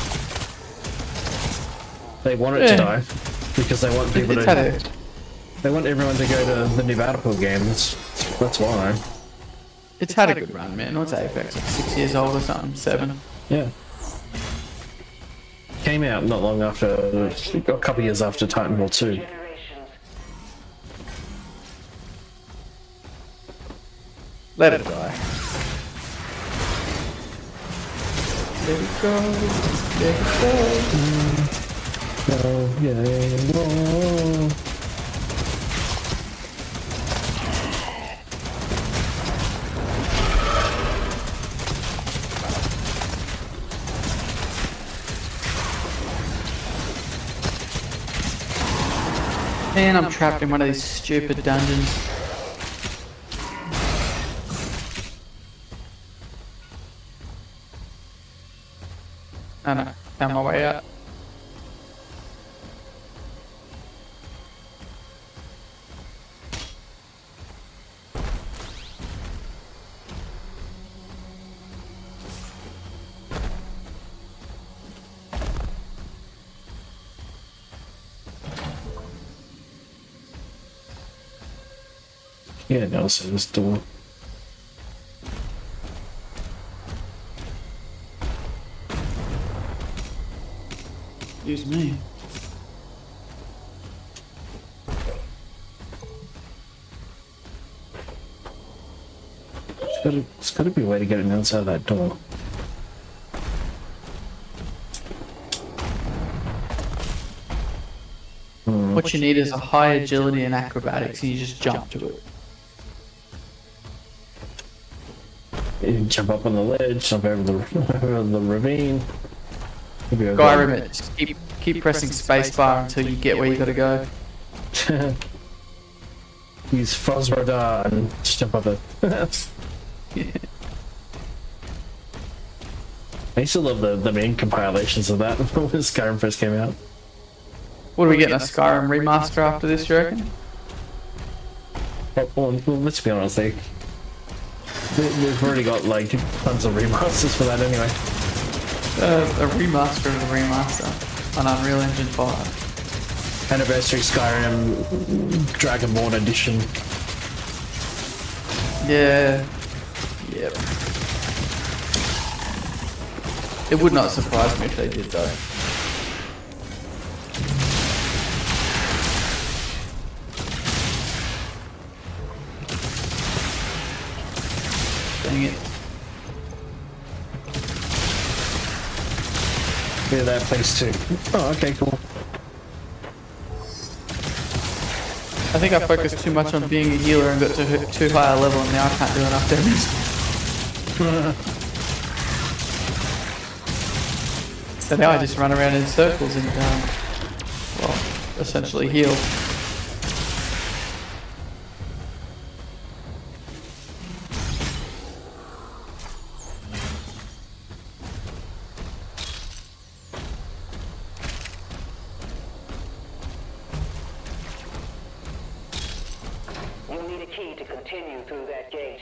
They want it to die because they want people It's had a, to. They want everyone to go to the new Battlefield game. That's why. it's had a good run, man. What's Apex? Like 6 years old or something? 7. Yeah. Came out not long after, a couple years after Titanfall 2. Generations. Let it die. Let it go. Let it go. Oh, yeah, whoa. Man, I'm trapped in one of these stupid dungeons. I know, found my way out. Yeah, Nelson, this door. Excuse me. It's gotta be a way to get it outside that door. What you need is a high agility and acrobatics, and you just jump to it. You jump up on the ledge, jump over the ravine. Skyrim it. Just keep pressing spacebar until you get where you gotta go. Use fuzz radar and just jump up it. I used to love the main compilations of that when Skyrim first came out. What are we getting, a Skyrim remaster after this, you reckon? Well, let's be honest, they've already got like tons of remasters for that anyway. A remaster of a remaster on Unreal Engine 5. Anniversary Skyrim Dragonborn Edition. Yeah. Yep. It would not surprise me if they did though. Dang it. do that place too. Oh, okay, cool. I think I focused too much on being a healer and got to too high a level, and now I can't do enough damage. So now I just run around in circles and, well, essentially heal. You'll need a key to continue through that gate.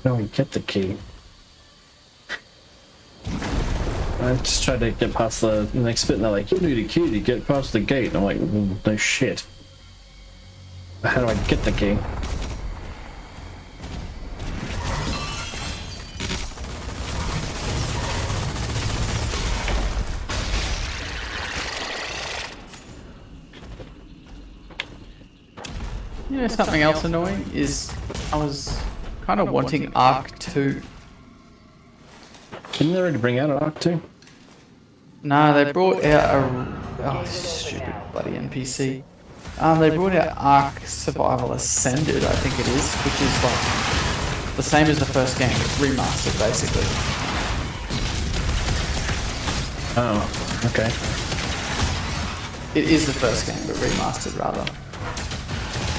No, we get the key. I just tried to get past the next bit and they're like, you need a key to get past the gate. And I'm like, no shit. How do I get the key? You know, something else annoying is I was kind of wanting Arc 2. Didn't they already bring out an Arc 2? No, they brought out a stupid bloody NPC. They brought out Ark Survival Ascended, I think it is, which is like the same as the first game, but remastered basically. Oh, okay. It is the first game, but remastered rather.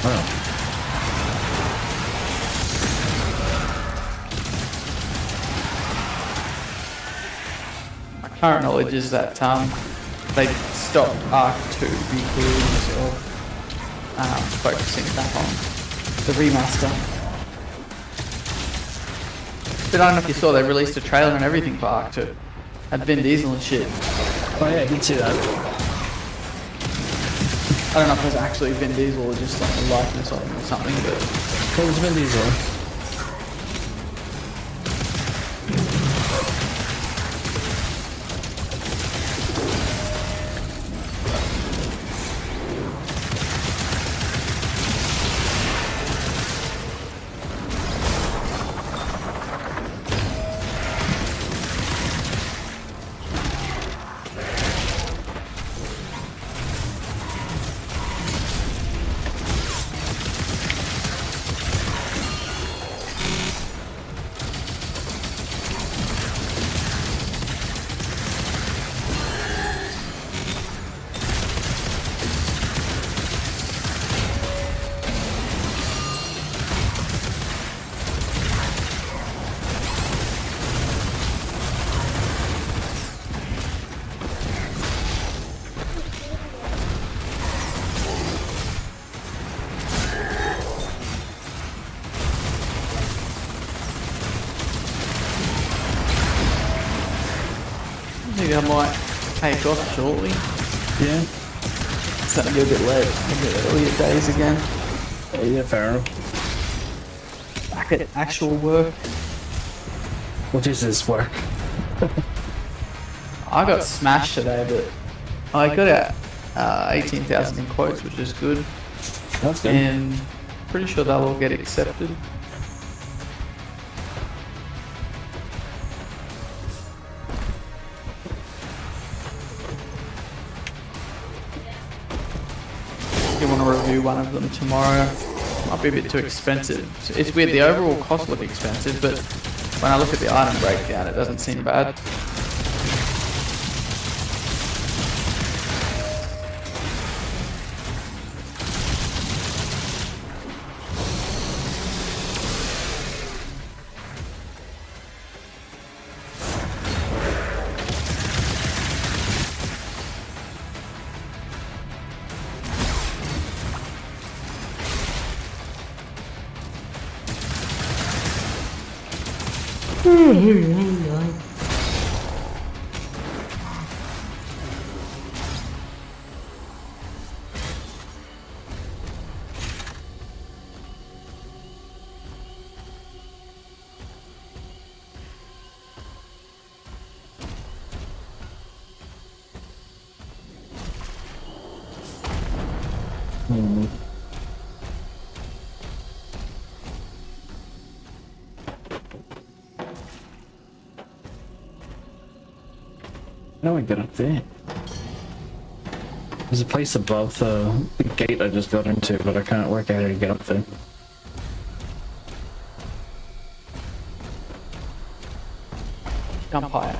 Oh. My current knowledge is that they stopped Arc 2 because of focusing back on the remaster. But I don't know if you saw, they released a trailer and everything for Arc 2. Had Vin Diesel and shit. Oh yeah, I did see that. I don't know if it was actually Vin Diesel or just like a likeness of him or something, but It was Vin Diesel. I think I might take off shortly. Yeah. Starting to get a bit late. A bit earlier days again. Yeah, fair enough. Back at actual work. What is this work? I got smashed today, but I got 18,000 in quotes, which is good. That's good. And pretty sure they'll all get accepted. You want to review one of them tomorrow? Might be a bit too expensive. It's weird, the overall costs look expensive, but when I look at the item breakdown, it doesn't seem bad. How do I get up there? There's a place above the gate I just got into, but I can't work out how to get up there. Jump higher.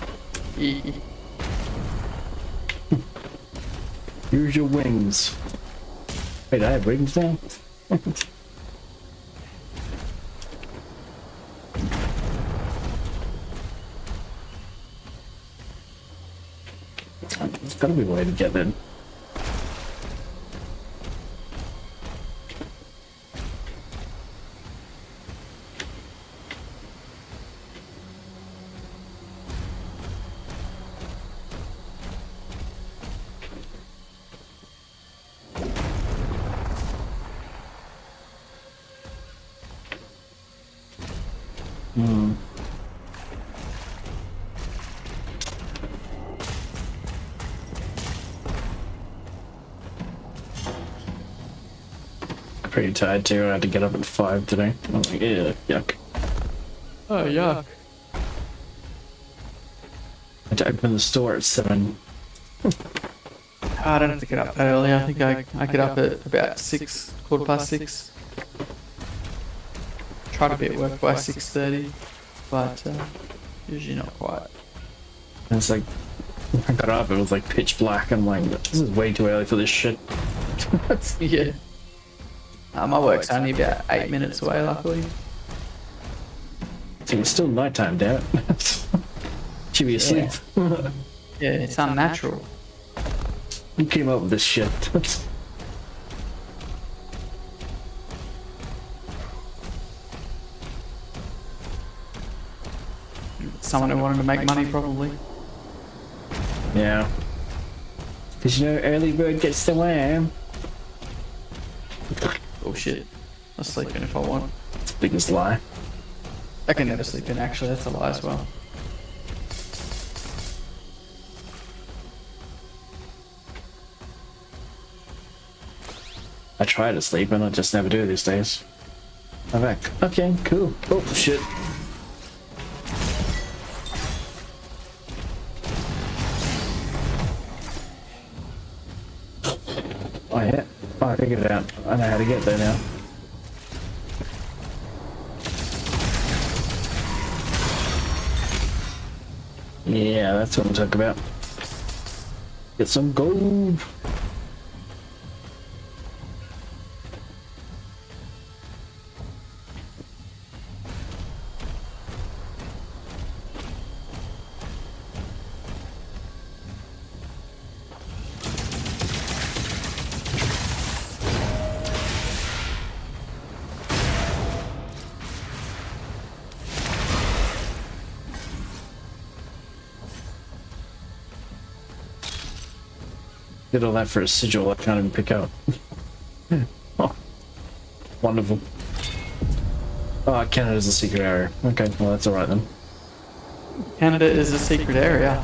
Yeah. Use your wings. Wait, I have wings now? There's gotta be a way to get in. Pretty tired too. I had to get up at 5 today. I was like, yeah, yuck. Oh, yuck. I had to open the store at 7. I don't have to get up that early. I think I get up at about 6, 6:15. Try to be at work by 6:30, but usually not quite. And it's like, I got up, it was like pitch black. I'm like, this is way too early for this shit. Yeah. My work's only about 8 minutes away, luckily. So it's still nighttime, damn it. Should be asleep. Yeah, it's unnatural. Who came up with this shit? Someone who wanted to make money, probably. Yeah. Because you know, early bird gets the worm. Oh shit. I'll sleep in if I want. It's the biggest lie. I can never sleep in, actually. That's a lie as well. I try to sleep and I just never do these days. I'm back. Okay, cool. Oh shit. Oh yeah. Oh, I figured it out. I know how to get there now. Yeah, that's what I'm talking about. Get some gold. Did all that for a sigil I can't even pick up. Oh, wonderful. Oh, Canada's a secret area. Okay, well that's alright then. Canada is a secret area.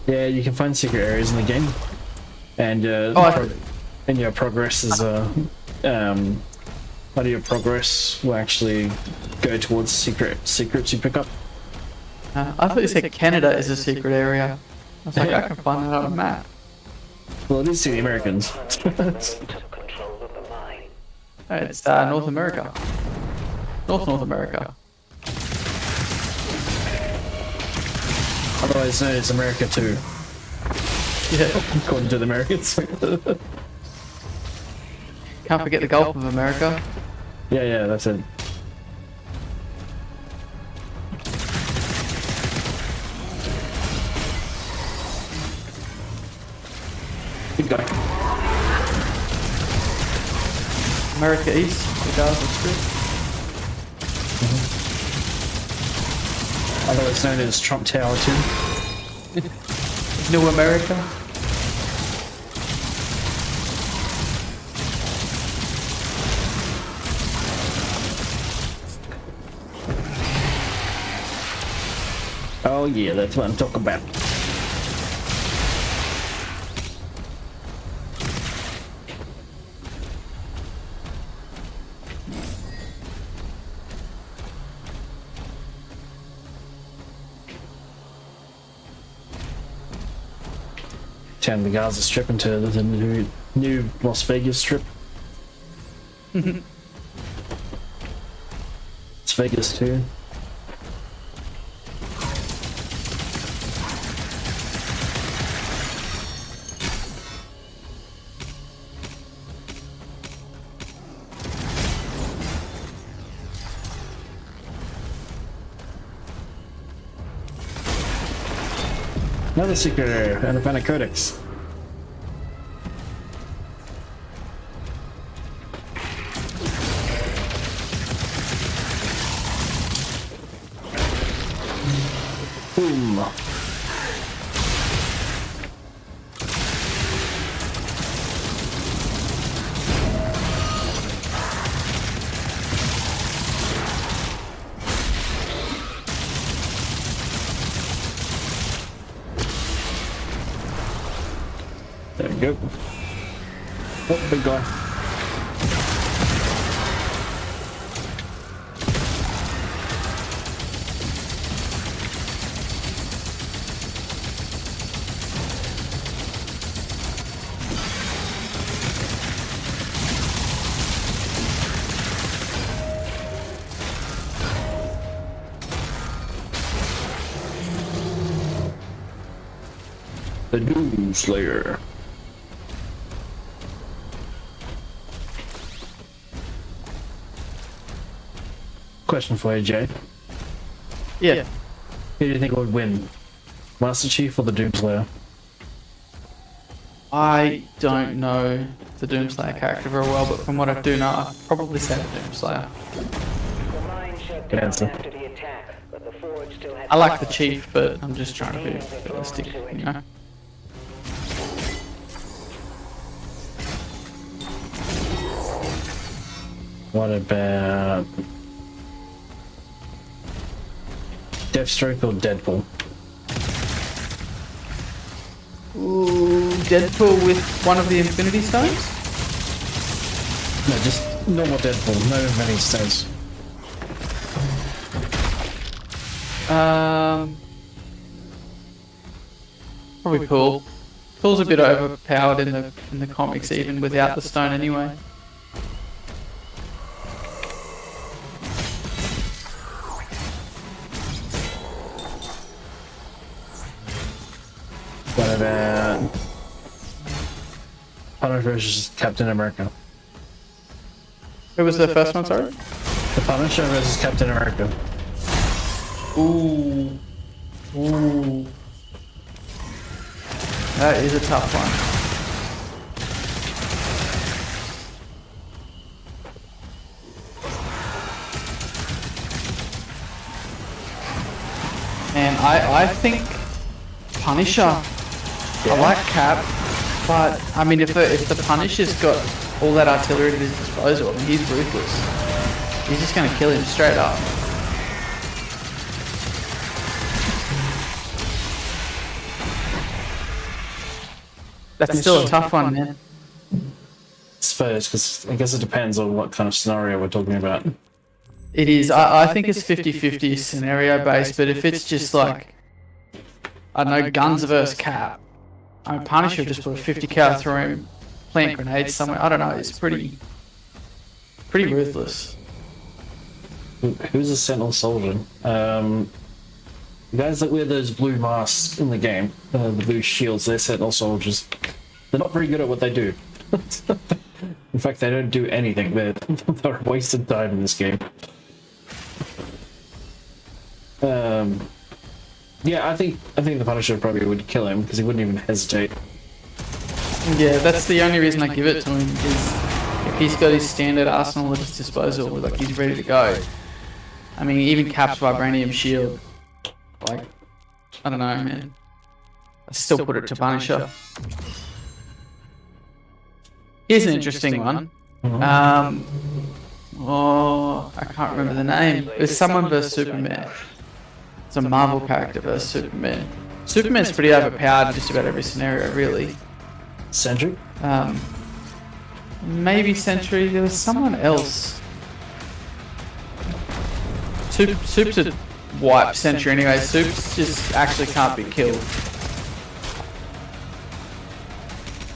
Yeah, you can find secret areas in the game. And and your progress is part of your progress will actually go towards secrets you pick up. I thought you said Canada is a secret area. I was like, I can find that on a map. Well, it is to the Americans. Control of the mine. It's North America. North America. Otherwise known as America too, Yeah. according to the Americans. Can't forget the Gulf of America. Yeah, that's it. Good guy. America East, the Gaza Strip. Otherwise known as Trump Tower too. New America. Oh yeah, that's what I'm talking about. turn the Gaza Strip into the new Las Vegas Strip. It's Vegas too. Another secret area, and a Panic Codex. Boom. There we go. Oh, big guy. The Doom Slayer. Question for you, Jay. Yeah. Who do you think would win? Master Chief or the Doomslayer? I don't know the Doomslayer character very well, but from what I do know, I'd probably say the Doomslayer. The mine shut Good down answer. after the attack, but the forge still had I like the power. Chief, but I'm just trying to be realistic, you know? What about Deathstroke or Deadpool? Ooh, Deadpool with one of the Infinity Stones? No, just normal Deadpool, no many stones. Probably Pool. Pool's a bit overpowered in the comics, even without the stone anyway. What about Punisher versus Captain America? Who was the first one, sorry? The Punisher versus Captain America. Ooh. Ooh. That is a tough one. And I think Punisher. I like Cap, but I mean if the Punisher's got all that artillery at his disposal, I mean, he's ruthless. He's just gonna kill him straight up. That's still a tough one, man. I suppose, because I guess it depends on what kind of scenario we're talking about. It is. I think it's 50-50 scenario based, but if it's just like, I don't know, guns versus Cap, I mean, Punisher just put a 50 cal through him, plant grenades somewhere. I don't know. It's pretty ruthless. Who's a Sentinel Soldier? The guys that wear those blue masks in the game, the blue shields, they're Sentinel Soldiers. They're not very good at what they do. In fact, they don't do anything. They're wasted time in this game. Yeah, I think the Punisher probably would kill him because he wouldn't even hesitate. Yeah, that's the only reason I give it to him is if he's got his standard arsenal at his disposal, like he's ready to go. I mean, even Cap's vibranium shield, like, I don't know, man. I still put it to Punisher. Here's an interesting one. Oh, I can't remember the name. It's someone versus Superman. It's a Marvel character versus Superman. Superman's pretty overpowered in just about every scenario, really. Sentry? Maybe Sentry. There was someone else. Soup's a wipe Sentry anyway. Soups just actually can't be killed.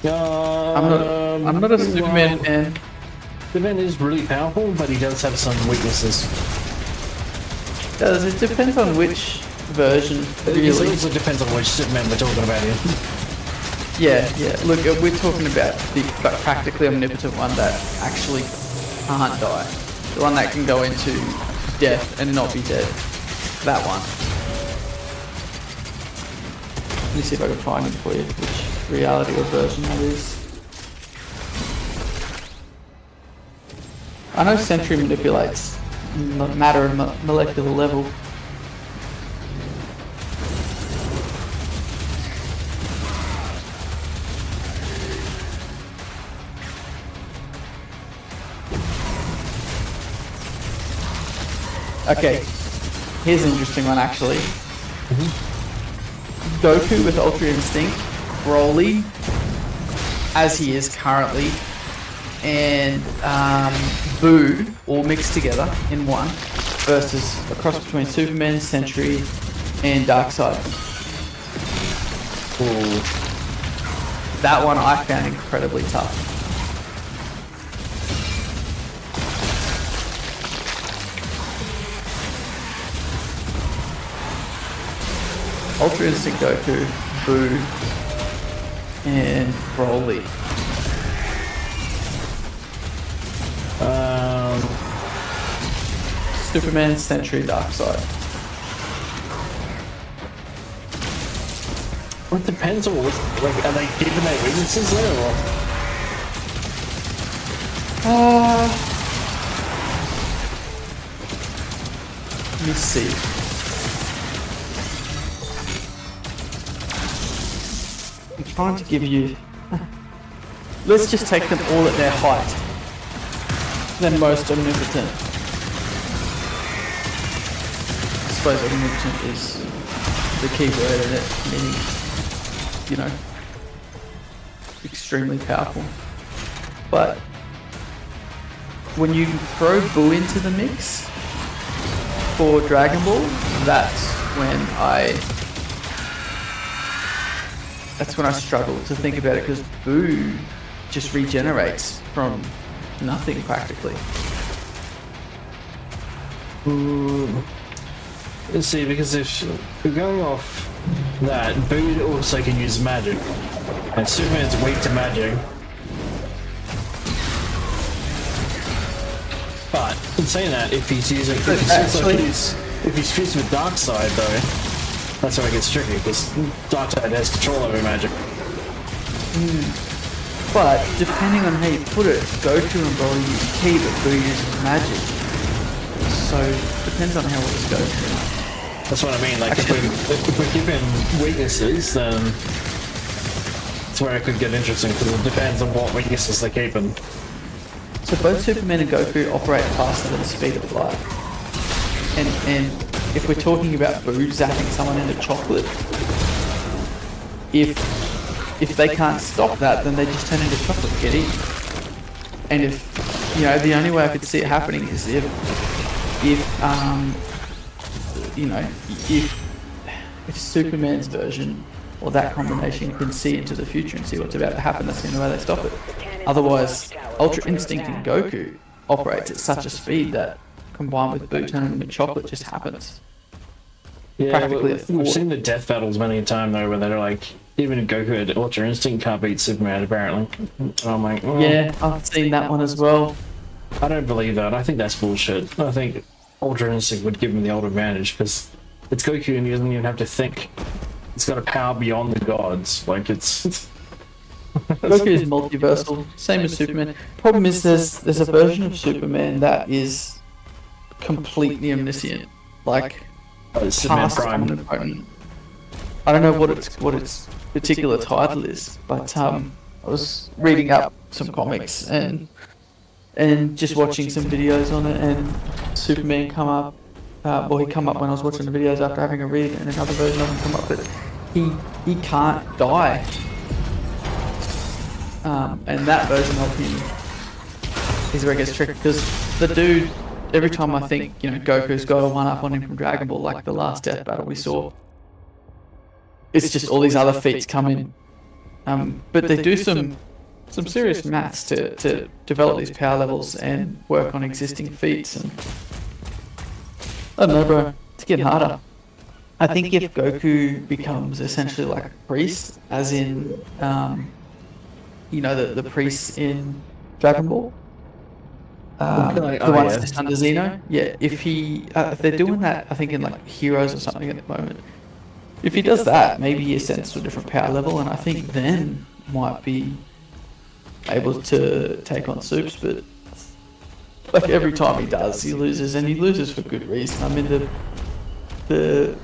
I'm not a Superman fan. Superman is really powerful, but he does have some weaknesses. It depends on which version, It really. also depends on which Superman we're talking about here. Yeah. Look, we're talking about the practically omnipotent one that actually can't die. The one that can go into death and not be dead. That one. Let me see if I can find it for you, which reality or version that is. I know Sentry manipulates matter at a molecular level. Okay, here's an interesting one actually. Goku with Ultra Instinct, Broly, as he is currently, and Boo all mixed together in one, versus a cross between Superman, Sentry, and Darkseid. Ooh. That one I found incredibly tough. Ultra Instinct Goku, Boo, and Broly. Superman, Sentry, Darkseid. Well, it depends on what, like, are they keeping their weaknesses there, or? Let me see. I'm trying to give you... Let's just take them all at their height. They're most omnipotent. I suppose omnipotent is the key word in it, meaning, you know, extremely powerful. But when you throw Boo into the mix for Dragon Ball, that's when I struggle to think about it, because Boo just regenerates from nothing practically. Let's see, because if we're going off that, Boo also can use magic, and Superman's weak to magic. But in saying that, if he's using, if he's fused with Darkseid though, that's where it gets tricky, because Darkseid has control over magic. But depending on how you put it, Goku and Broly use ki, but Boo uses magic. So it depends on how it goes. That's what I mean, like if we're given weaknesses, then that's where it could get interesting, because it depends on what weaknesses they keep in. So both Superman and Goku operate faster than the speed of light. And if we're talking about Boo zapping someone into chocolate, if they can't stop that, then they just turn into chocolate, get in. And if, you know, the only way I could see it happening is if Superman's version or that combination can see into the future and see what's about to happen, that's the only way they stop it. Otherwise, Ultra Instinct in Goku operates at such a speed that, combined with Boo turning into chocolate, just happens. Yeah, Practically we've seen the death battles many a time though, where they're like, even Goku at Ultra Instinct can't beat Superman apparently. And I'm like, well, yeah, I've seen that one as well. I don't believe that. I think that's bullshit. I think Ultra Instinct would give him the old advantage, because it's Goku and he doesn't even have to think. It's got a power beyond the gods. Like, it's... Goku is multiversal, same as Superman. Problem is there's a version of Superman that is completely omniscient, like Superman past Prime. omnipotent. I don't know what its particular title is, but I was reading up some comics and just watching some videos on it, and Superman come up. Well, he come up when I was watching the videos after having a read, and another version of him come up, but he can't die. And that version of him is where it gets tricky, because the dude, every time I think, you know, Goku's got a one-up on him from Dragon Ball, like the last death battle we saw, it's just all these other feats come in But they do some serious maths to develop these power levels and work on existing feats. And I don't know, bro. It's getting harder. I think if Goku becomes essentially like a priest, as in, the priests in Dragon Ball, the ones just under Xeno, yeah. If they're doing that, I think in like Heroes or something at the moment. If he does that, maybe he ascends to a different power level, and I think then might be able to take on Supes. But like every time he does, he loses, and he loses for good reason. I mean, the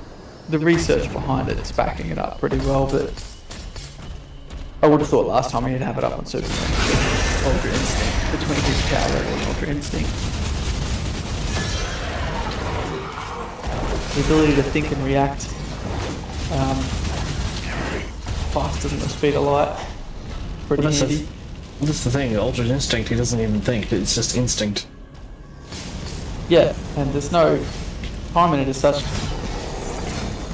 research behind it's backing it up pretty well, but I would have thought last time he'd have it up on Superman. Ultra Instinct, between his power level and Ultra Instinct. The ability to think and react faster than the speed of light. Pretty handy. That's the thing, Ultra Instinct, he doesn't even think, it's just instinct. Yeah, and there's no time in it as such.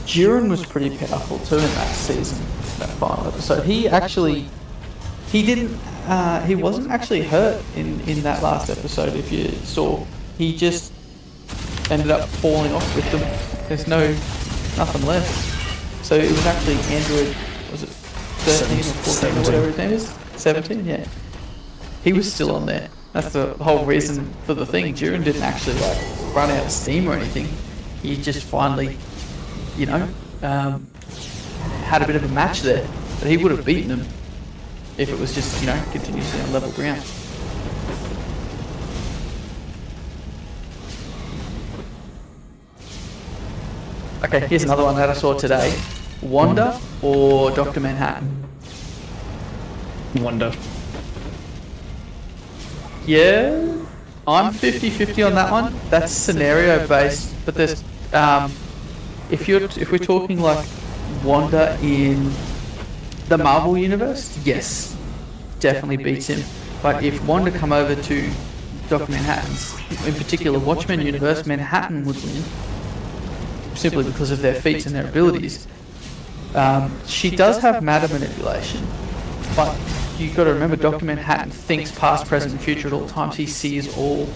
Jiren was pretty powerful too in that season, that final episode. He wasn't actually hurt in that last episode, if you saw. He just ended up falling off with them. There's nothing left. So it was actually Android, was it 13 or 14 or whatever his name is? 17, yeah. He was still on there. That's the whole reason for the thing. Jiren didn't actually run out of steam or anything. He just finally, had a bit of a match there. But he would have beaten him if it was just, continuously on level ground. Okay, here's another one that I saw today. Wanda or Dr. Manhattan? Wanda. Yeah, I'm 50-50 on that one. That's scenario based, but there's if we're talking like Wanda in the Marvel universe, yes, definitely beats him. But if Wanda come over to Dr. Manhattan's, in particular Watchmen universe, Manhattan would win simply because of their feats and their abilities. She does have matter manipulation, but you've got to remember Dr. Manhattan thinks past, present, and future at all times. He sees all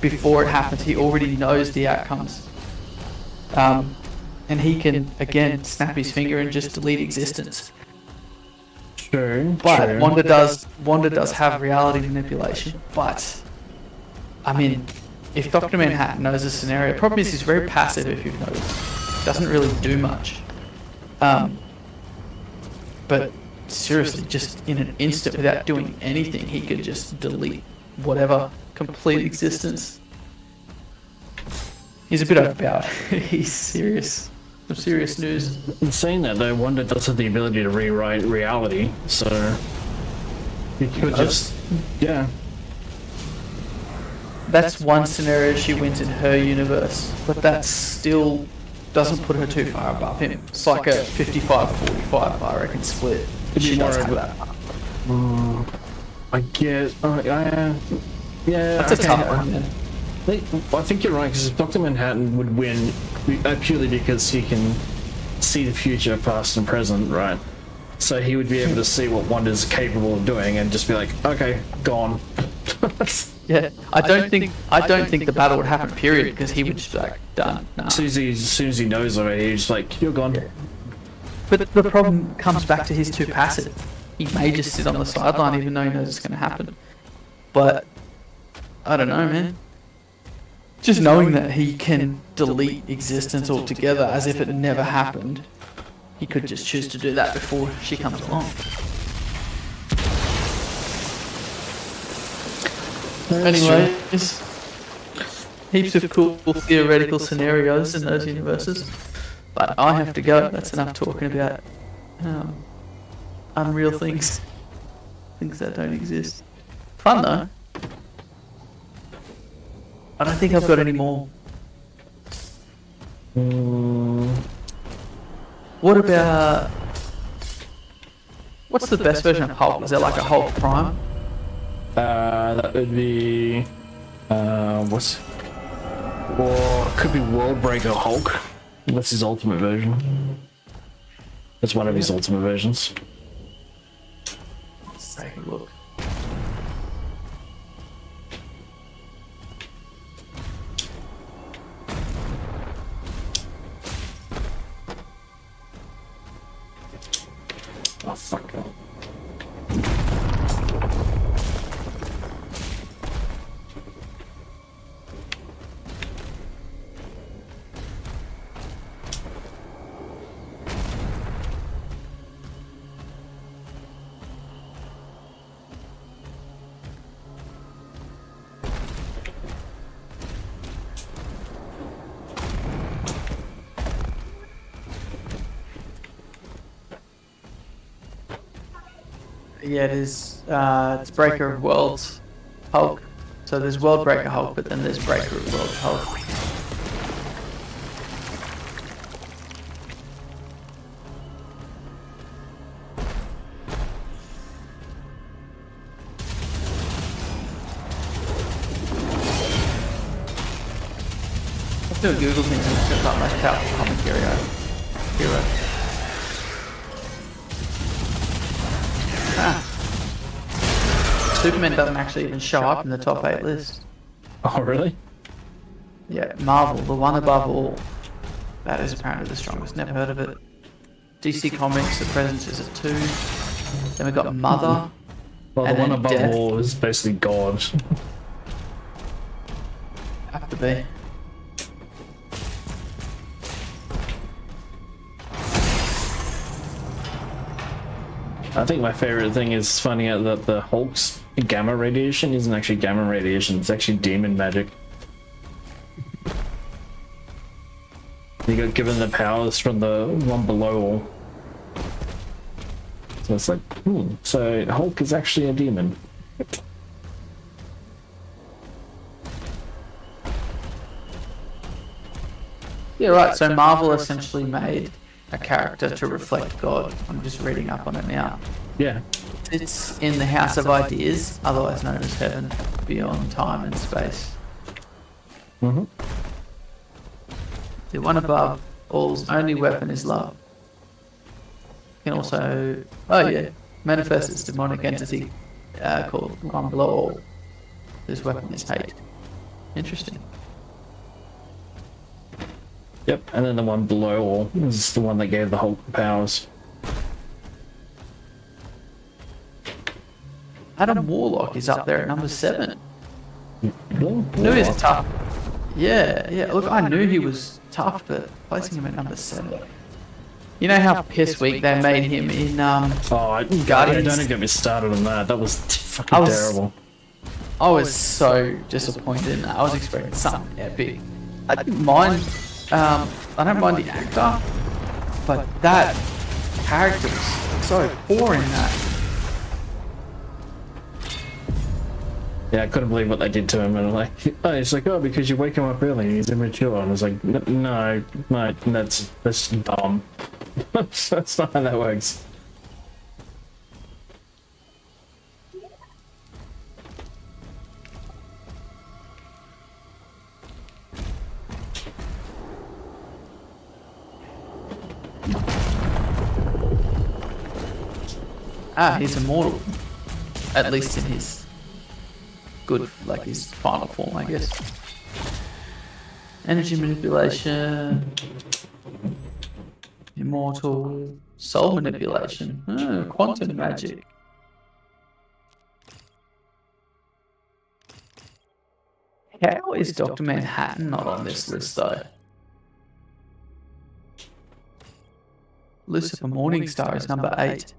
before it happens. He already knows the outcomes. And he can, again, snap his finger and just delete existence. True. But true. Wanda does have reality manipulation. But, I mean, if Dr. Manhattan knows the scenario, problem is he's very passive, if you've noticed. Doesn't really do much. But seriously, just in an instant, without doing anything, he could just delete whatever, complete existence. He's a bit overpowered. He's serious. Some serious news. In saying that though, Wanda does have the ability to rewrite reality, so you could just, yeah. That's one scenario she wins in her universe, but that still doesn't put her too far above him. It's like a 55-45, I reckon, split. She does have that. I guess, yeah. That's a tough one, man. I think you're right, because Dr. Manhattan would win purely because he can see the future, past and present, right? So he would be able to see what Wanda's capable of doing and just be like, okay, gone. Yeah, I don't think the battle would happen, period, because he would just be like, done. Nah. As soon as he knows already, he's just like, you're gone. Yeah. But the problem comes back to he's too passive. He may just sit on the sideline even though he knows it's going to happen. But, I don't know, man. Just knowing that he can delete existence altogether as if it never happened, he could just choose to do that before she comes along. Anyways, heaps of cool theoretical scenarios in those universes. But I have to go. That's enough talking about unreal things. Things that don't exist. Fun though. I don't think I've got any more. What about... What's the best version of Hulk? Is there like a Hulk Prime? That would be... Or it could be Worldbreaker Hulk. That's his ultimate version. That's one of his ultimate versions. Awakens. Take a look. Oh fuck. Yeah, it is. It's Breaker of Worlds Hulk. So there's World Breaker Hulk, but then there's Breaker of Worlds Hulk. Let's do a Google thing to look up most powerful comic hero. Superman doesn't actually even show up in the top 8 list. Oh really? Yeah, Marvel, the one above all. That is apparently the strongest. Never heard of it. DC Comics, the presence is at 2. Then we've got Mother. Well, the And one then above Death. all is basically God. Have to be. I think my favorite thing is finding out that the Hulk's gamma radiation isn't actually gamma radiation, it's actually demon magic. He got given the powers from the one below all. So it's like, so Hulk is actually a demon. Yeah, right. So Marvel essentially made a character to reflect God. I'm just reading up on it now. Yeah. It's in the House of Ideas, otherwise known as Heaven, beyond time and space. Mm-hmm. The one above all's only weapon is love. Can also, manifest its demonic entity called one below all. This weapon is hate. Interesting. Yep, and then the one below all is the one that gave the Hulk powers. Adam Warlock is up there at number 7. Really? Knew he was tough. Yeah. Look, I knew he was tough, but placing him at number 7. You know how piss weak they made him in Oh, Guardians? don't get me started on that. That was fucking terrible. I was so disappointed in that. I was expecting something epic. I didn't mind. I don't mind the actor, but that character was so poor in that. Yeah, I couldn't believe what they did to him, and I'm like, it's like, oh, because you wake him up early and he's immature, and I was like, no, that's dumb. That's not how that works. He's immortal. At least in his good, like his final form, I guess. Energy manipulation. Immortal. Soul manipulation. Quantum magic. How is Dr. Manhattan not on this list, though? Lucifer Morningstar is number 8.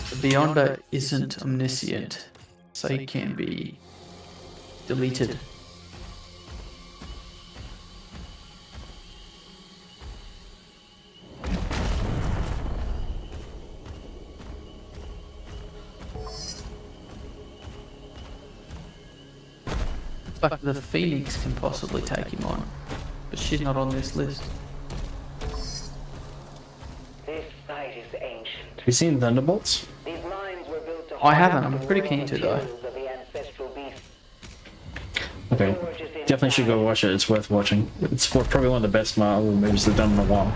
The Beyonder isn't omniscient, so he can be deleted. But the Phoenix can possibly take him on, but she's not on this list. you seen Thunderbolts? These mines were built to I harness haven't, I'm the pretty raw keen to, though. materials of the ancestral beast. Okay, definitely should go watch it. It's worth watching. It's probably one of the best Marvel movies they've done in a while.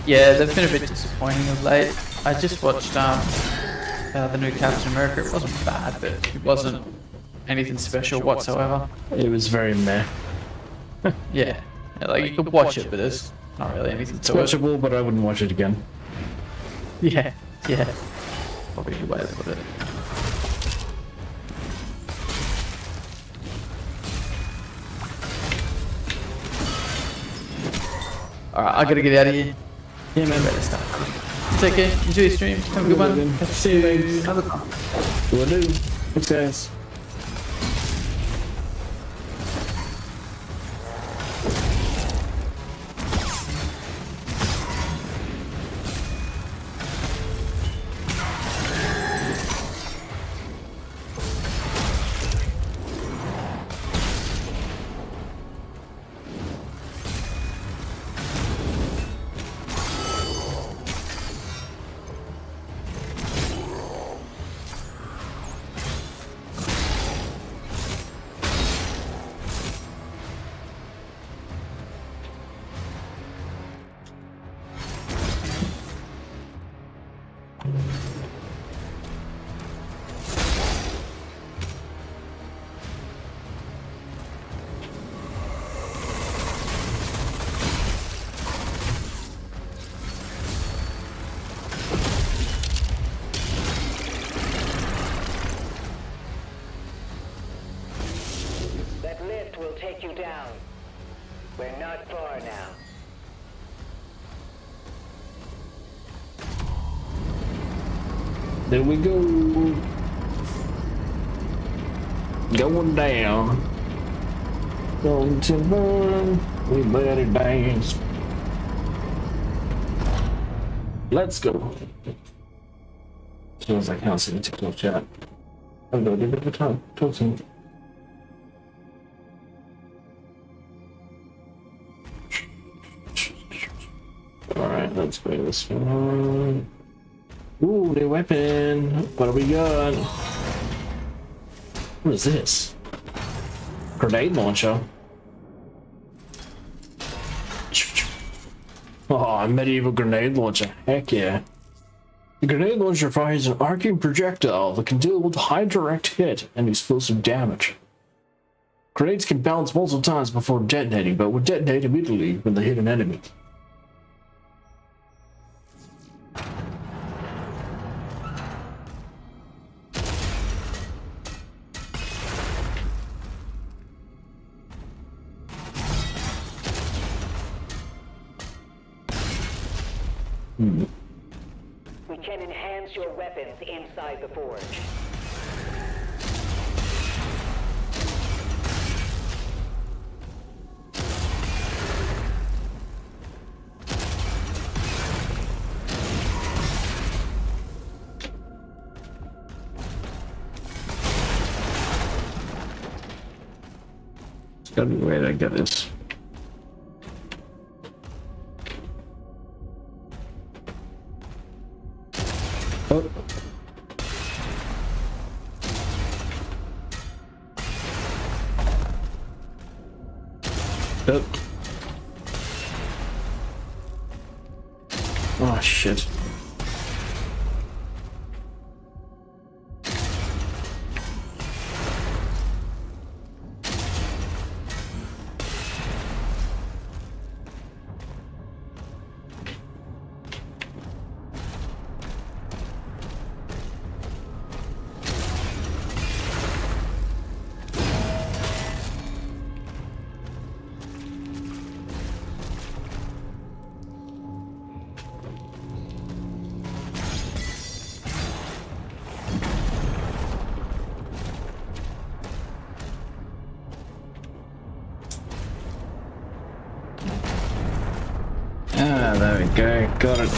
Yeah, they've been a bit disappointing of late. I just watched the new Captain America. It wasn't bad, but it wasn't anything special whatsoever. It was very meh. Yeah, like you could watch it, but there's not really anything It's to it. watchable, but I wouldn't watch it again. Yeah, yeah. Probably a good way to put it. Alright, I gotta get out of here. Yeah, man. Better start. Take care. Enjoy your stream. Have a good one. See you, mate. Another time. Will do. Thanks, guys. That lift will take you down. We're not far now. There we go. Going down. Going to burn. We better dance. Let's go. As soon as I can't see the TikTok chat. I'm going to give it a time. Talk to me. Alright, let's go this one. Ooh, new weapon. What do we got? What is this? Grenade launcher. Oh, a medieval grenade launcher. Heck yeah. The grenade launcher fires an arcing projectile that can deal with high direct hit and explosive damage. Grenades can bounce multiple times before detonating, but will detonate immediately when they hit an enemy. We can enhance your weapons inside the forge. There's gotta be a way to get this. Oh. Oh. Oh shit. Ah, there we go. Got it.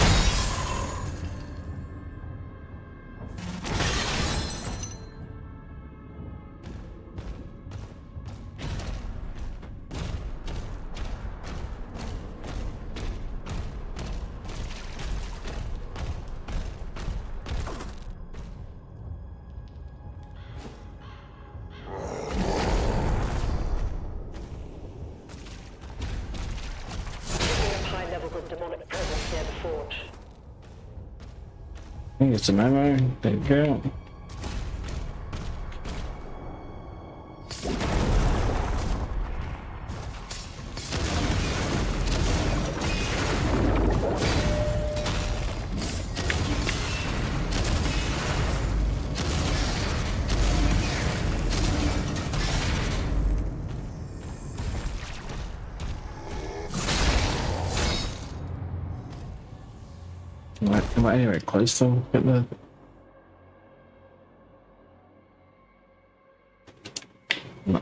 think it's some ammo. There you go. Am I anywhere close to getting the... No.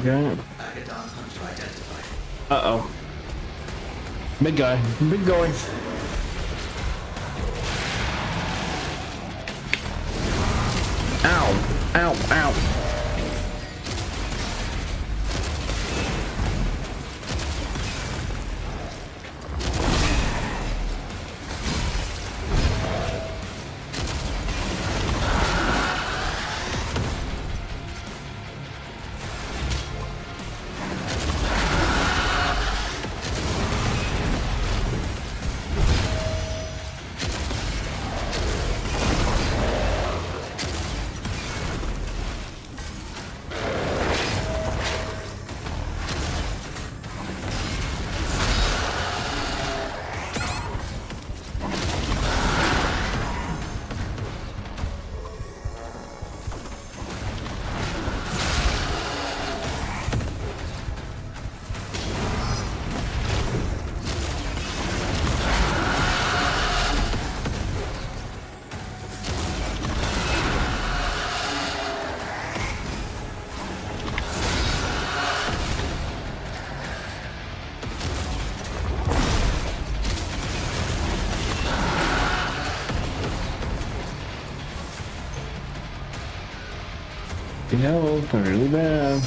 Okay. Uh-oh. Big guy. Big guy. Ow. Ow. Ow. No, really bad.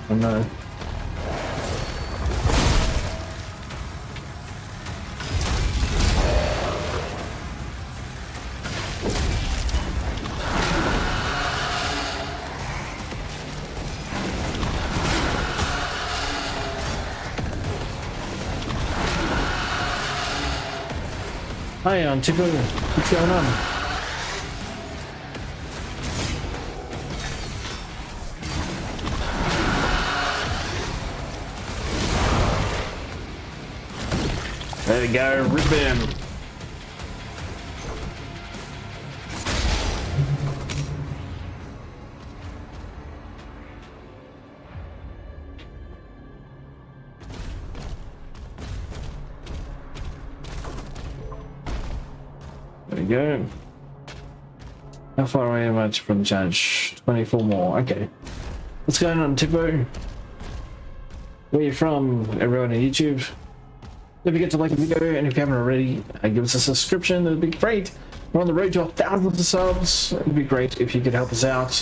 Oh no. Hi, Antico. What's going on? There we go, rip him. There we go. How far away am I from the challenge? 24 more. Okay. What's going on, Tipo? Where you from, everyone on YouTube? Don't forget to like the video, and if you haven't already, give us a subscription. That'd be great. We're on the road to 1,000 subs. It'd be great if you could help us out.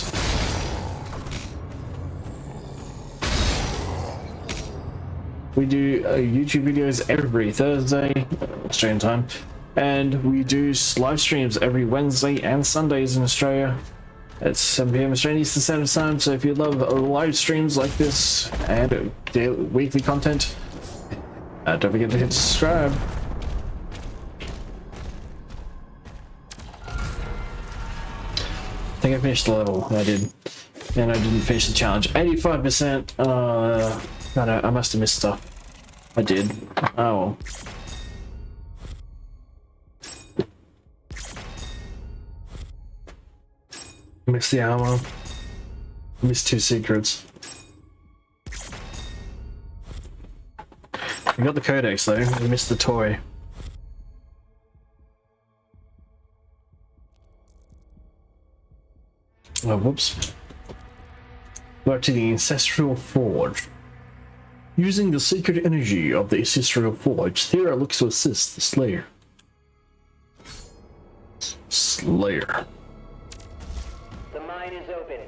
We do YouTube videos every Thursday, Australian time, and we do live streams every Wednesday and Sundays in Australia at 7 PM Australian Eastern Standard Time. So if you love live streams like this and daily, weekly content, don't forget to hit subscribe. I think I finished the level. I did. And I didn't finish the challenge. 85%. No, I must have missed stuff. I did. Oh well. Missed the armor. Missed 2 secrets. We got the codex though. We missed the toy. Oh, whoops. Back to the Ancestral Forge. Using the sacred energy of the Ancestral Forge, Thera looks to assist the Slayer. Slayer. The mine is open.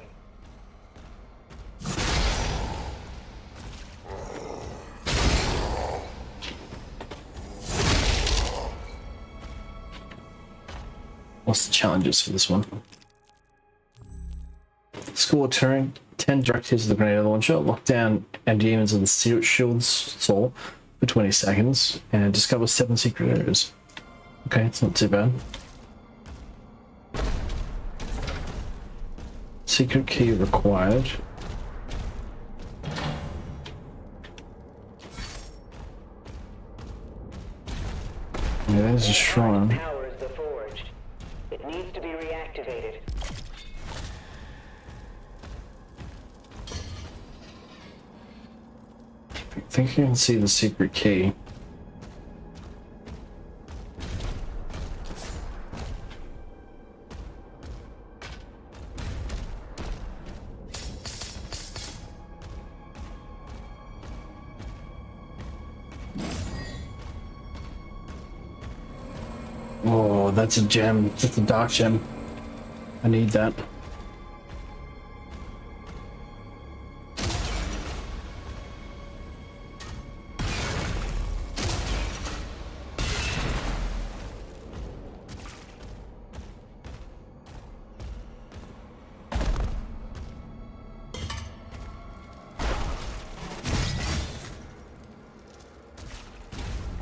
What's the challenges for this one? Score 10 direct hits of the grenade launcher, lock down empty demons of the shield saw for 20 seconds, and discover 7 secret areas. Okay, it's not too bad. Secret key required. Yeah, there's a shrine. Powers the forge. It needs to be reactivated. I think you can see the secret key. Oh, that's a gem. That's a dark gem. I need that.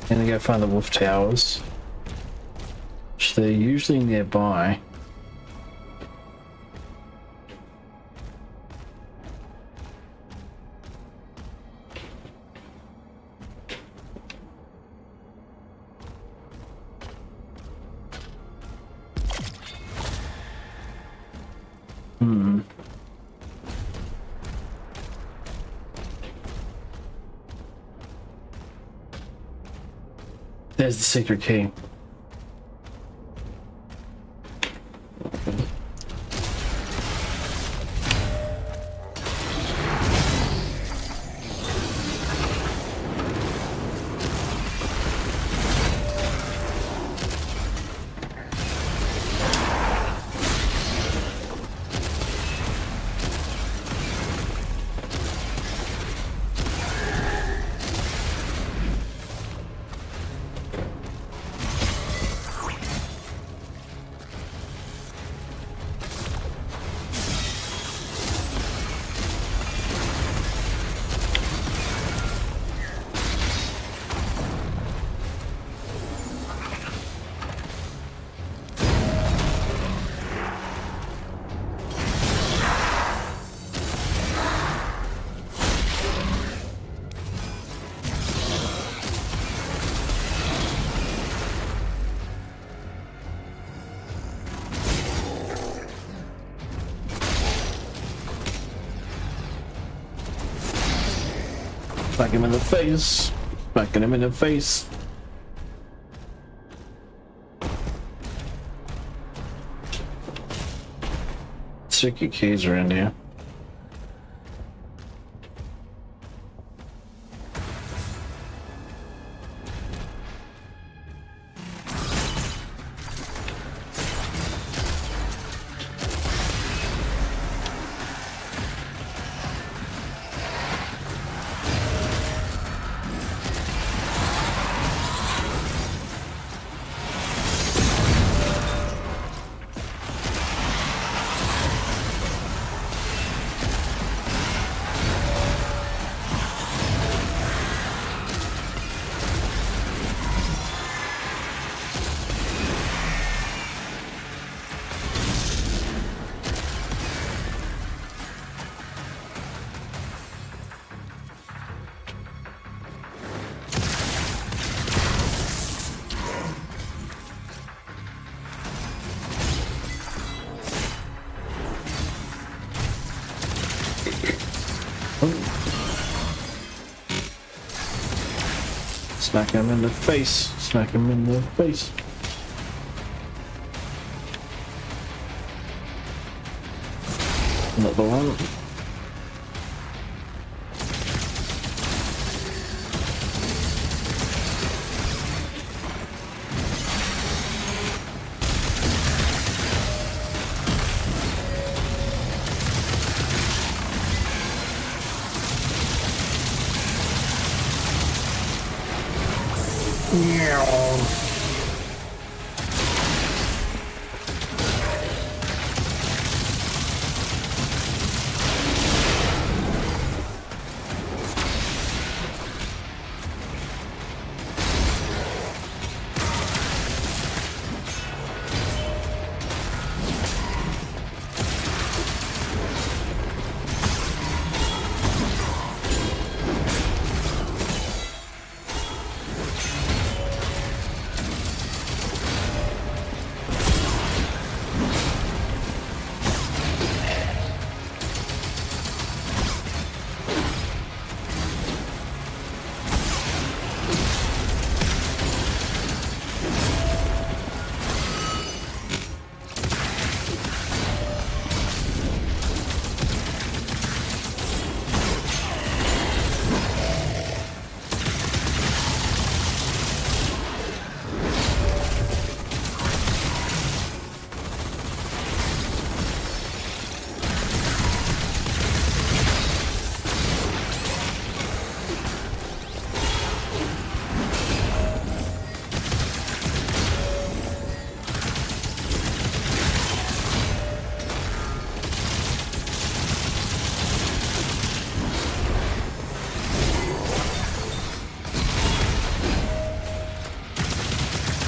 And I gotta find the wolf towers. Which they're usually nearby. There's the secret key. Smack him in the face. Smacking him in the face. Secret keys around here. Smack him in the face. Smack him in the face. Another one.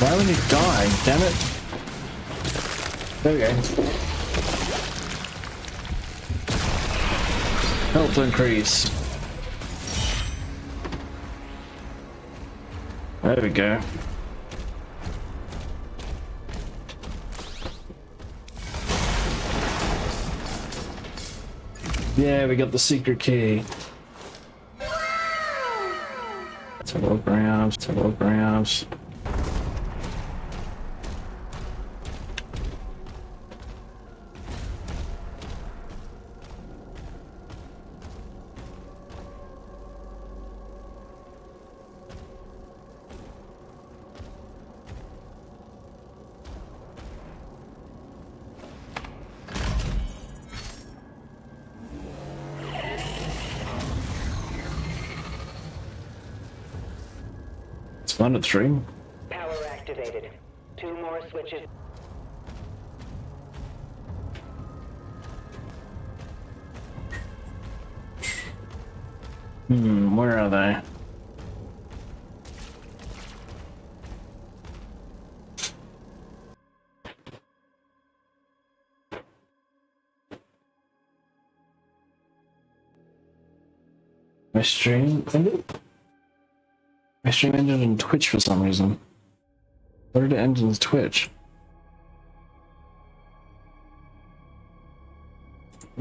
Why would he die? Damn it. There we go. Health increase. There we go. Yeah, we got the secret key. Telegrams, telegrams. One at 3. Power activated. 2 more switches. Where are they? My stream ended? My stream ended in Twitch for some reason. Where did it end in Twitch?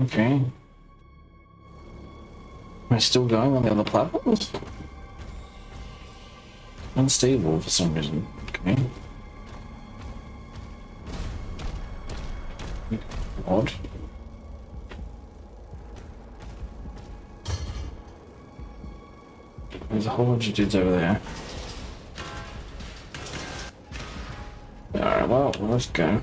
Okay. My I still going on the other platforms? Unstable for some reason. Okay. Odd. There's a whole bunch of dudes over there. Alright, well, let's go.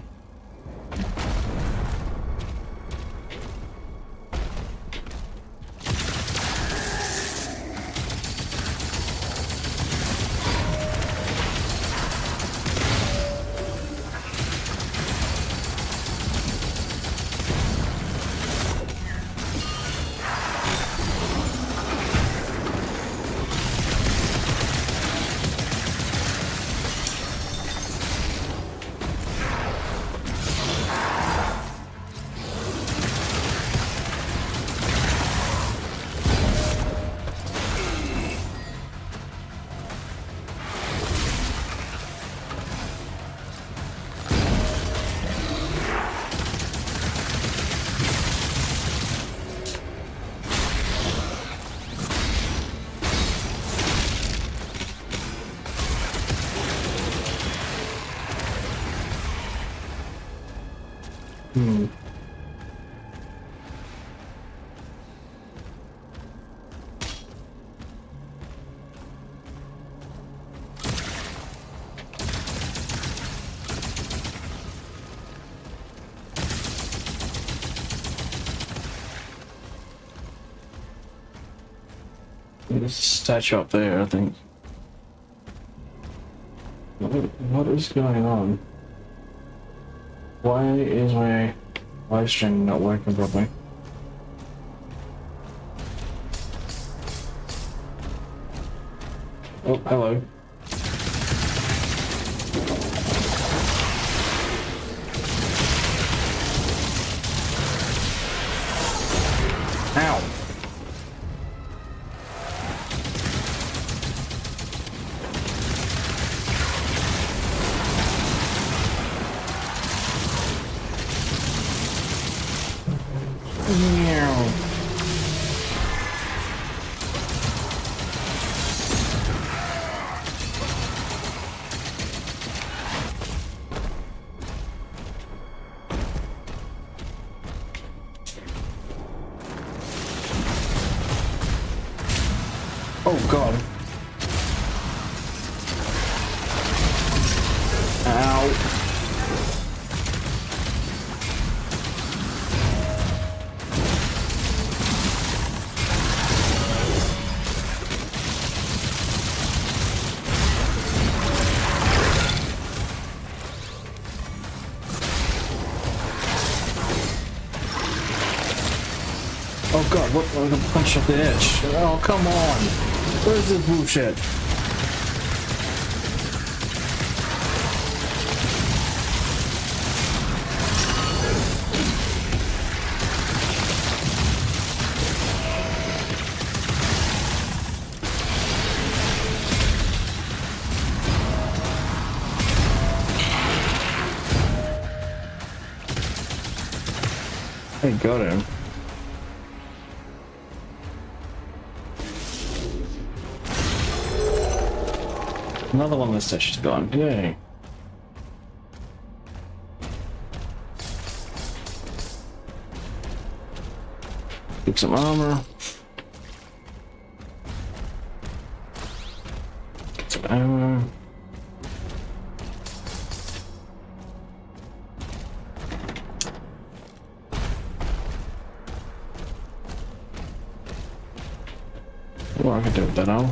There's a statue up there, I think. What is going on? Why is my live stream not working properly? Oh, hello. Ow. Meow. Oh god. Ow. Oh god, what? I'm gonna punch up the edge. Oh, come on. Where's this bullshit? I got him. Another one of the statues gone. Yay. Get some armor. Get some ammo. What I can do with that armor?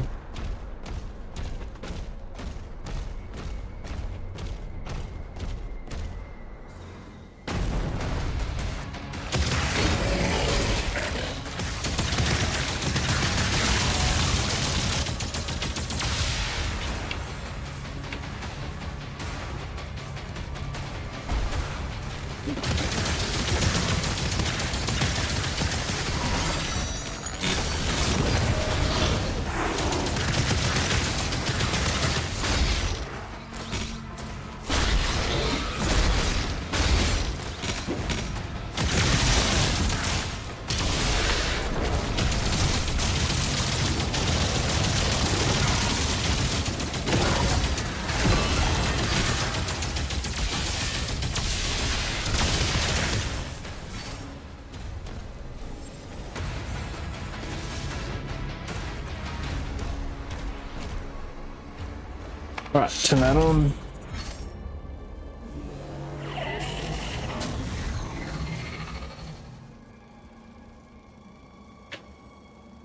Alright, turn that on.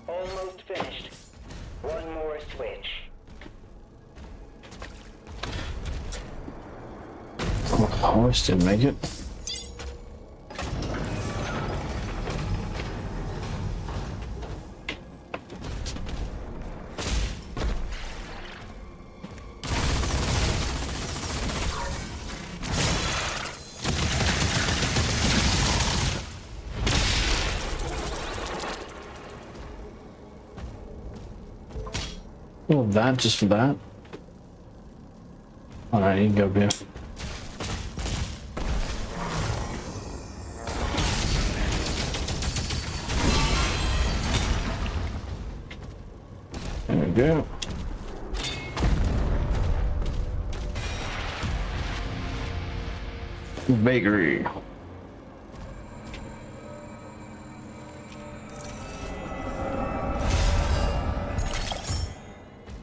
Almost finished. One more switch. Oh, horse didn't make it. Oh, that just for that. Alright, you can go here. There we go. Bakery.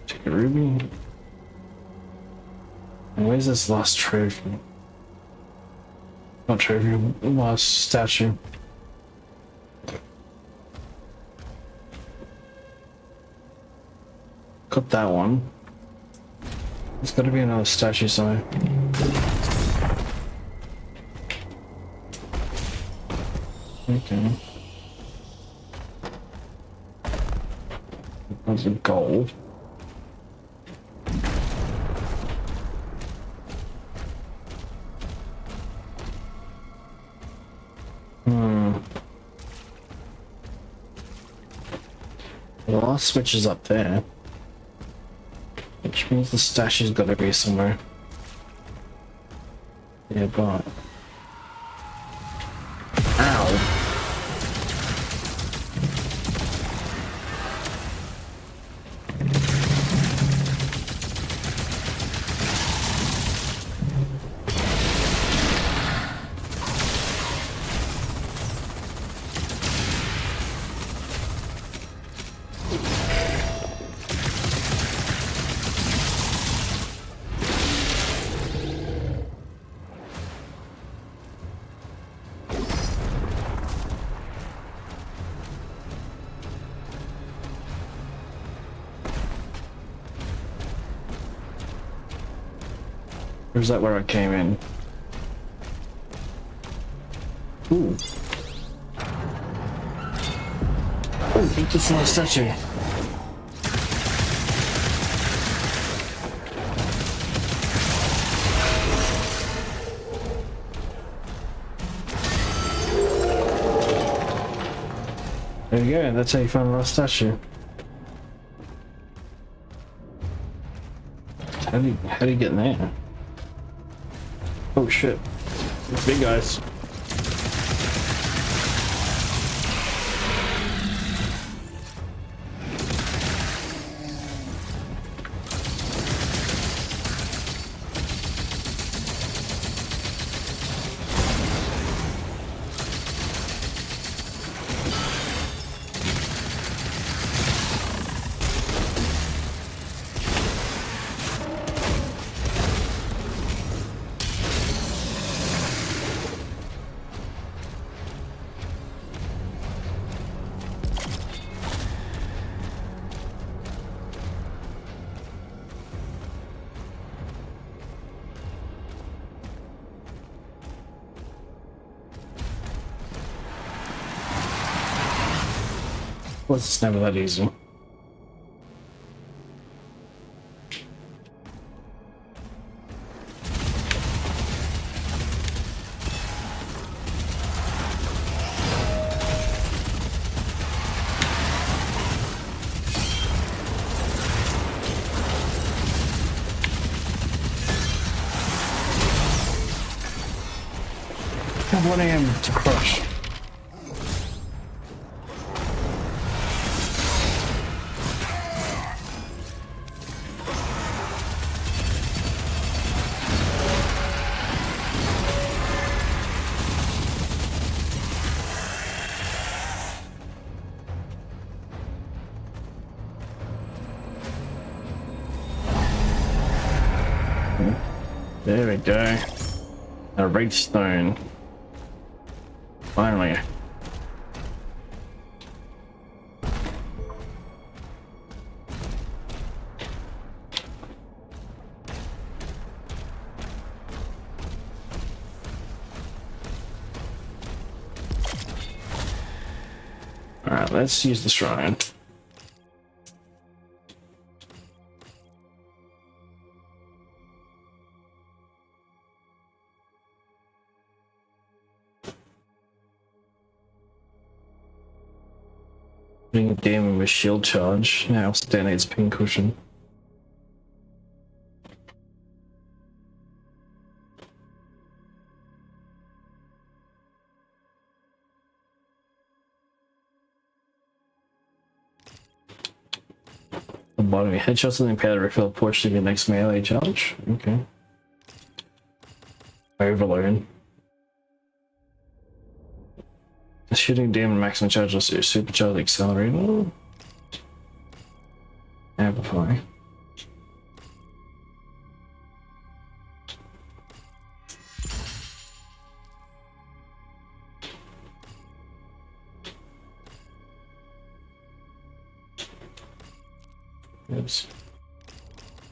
Take a ruby. And where's this lost trophy? Not trophy, lost statue. Got that one. There's gotta be another statue somewhere. Okay. That's a gold. The last switch is up there. Which means the statue's gotta be somewhere. Yeah, but... Ow! Or is that where I came in? Ooh. Oh, look, it's not a statue. There you go, that's how you find a lost statue. How do you get in there? Oh shit. These big guys. Well, it's never that easy. I want him to crush. There we go. A red stone. Finally. Alright, let's use the shrine. Putting a demon with shield charge. Now stand its pin cushion. The bottom of your headshots and impair to refill a portion of your next melee charge. Okay. Overload. Shooting demon maximum charge also supercharged accelerator. Amplify. Oops.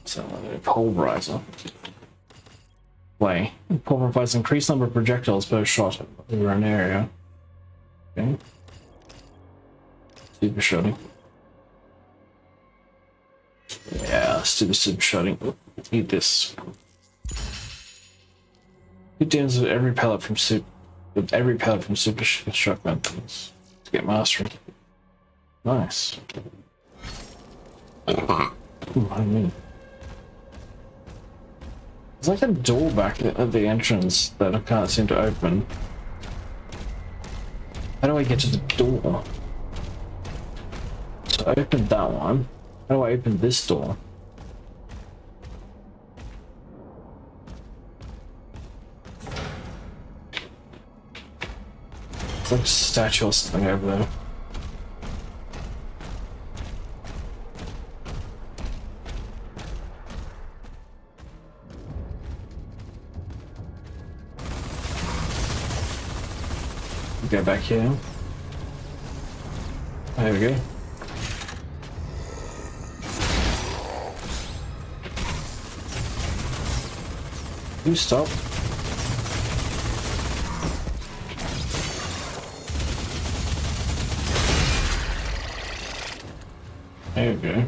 So pulverizer. Play. Pulverize increased number of projectiles per shot over an area. Okay. Super shotting. Yeah, let's do the super shotting. Eat this. It deals with every pellet from super shock weapons to get mastery. Nice. I mean, there's like a door back at the entrance that I can't seem to open. How do I get to the door? So I opened that one. How do I open this door? It's like a statue or something over there. Go back here. There we go. You stop. There we go.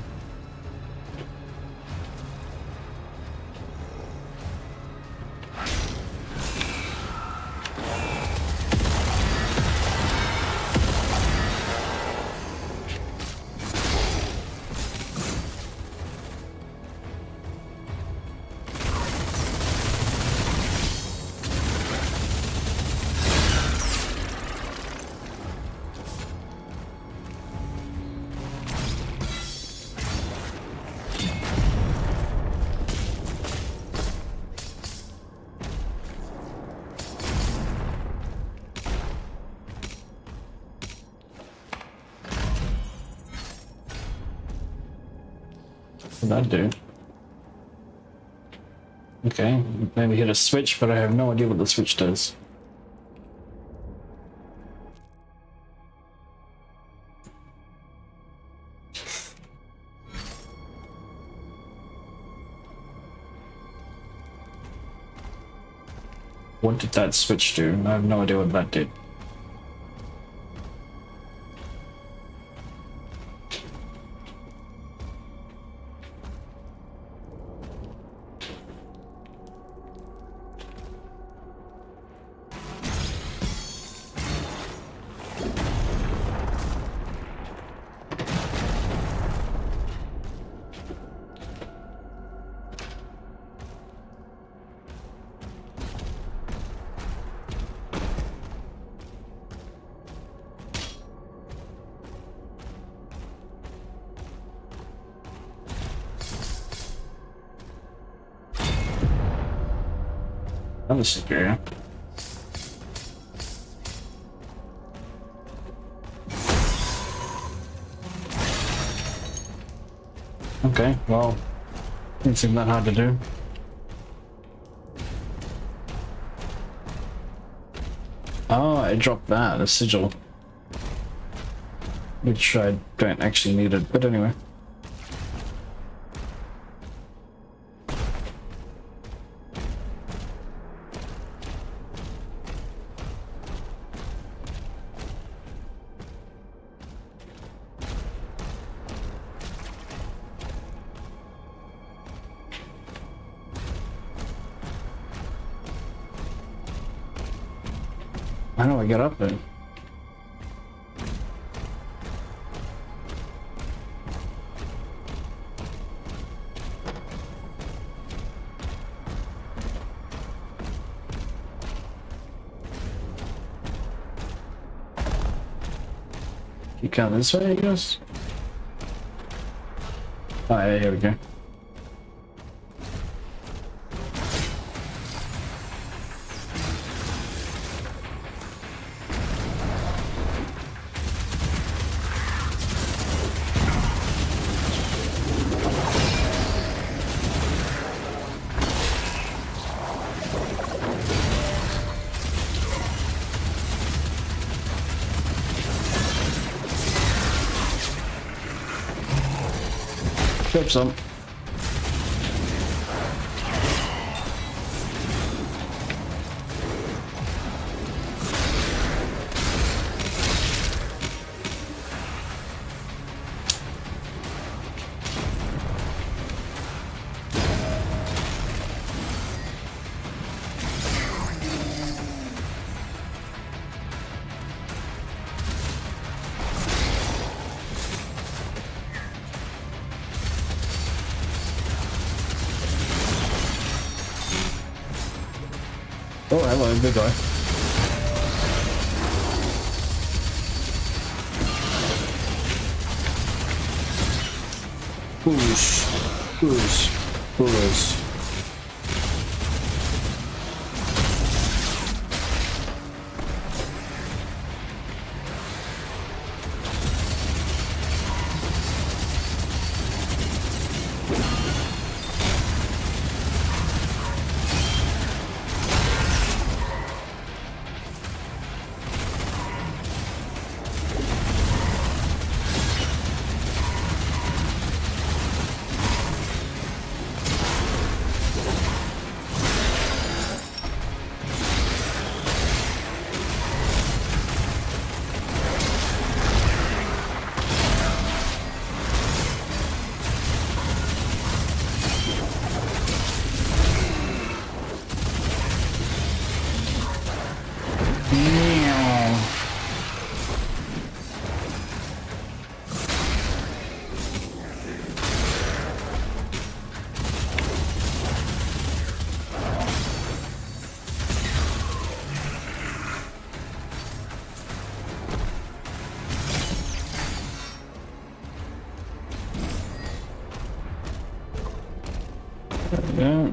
What did that do? Okay, maybe hit a switch, but I have no idea what the switch does. What did that switch do? I have no idea what that did. Another secure. Okay, well, it seemed that hard to do. it dropped that, a sigil. Which I don't actually need it, but anyway. How do I get up there? You count this way, I guess? Oh yeah, here we go. Hope some. Oh, hello, big guy. Push. Yeah.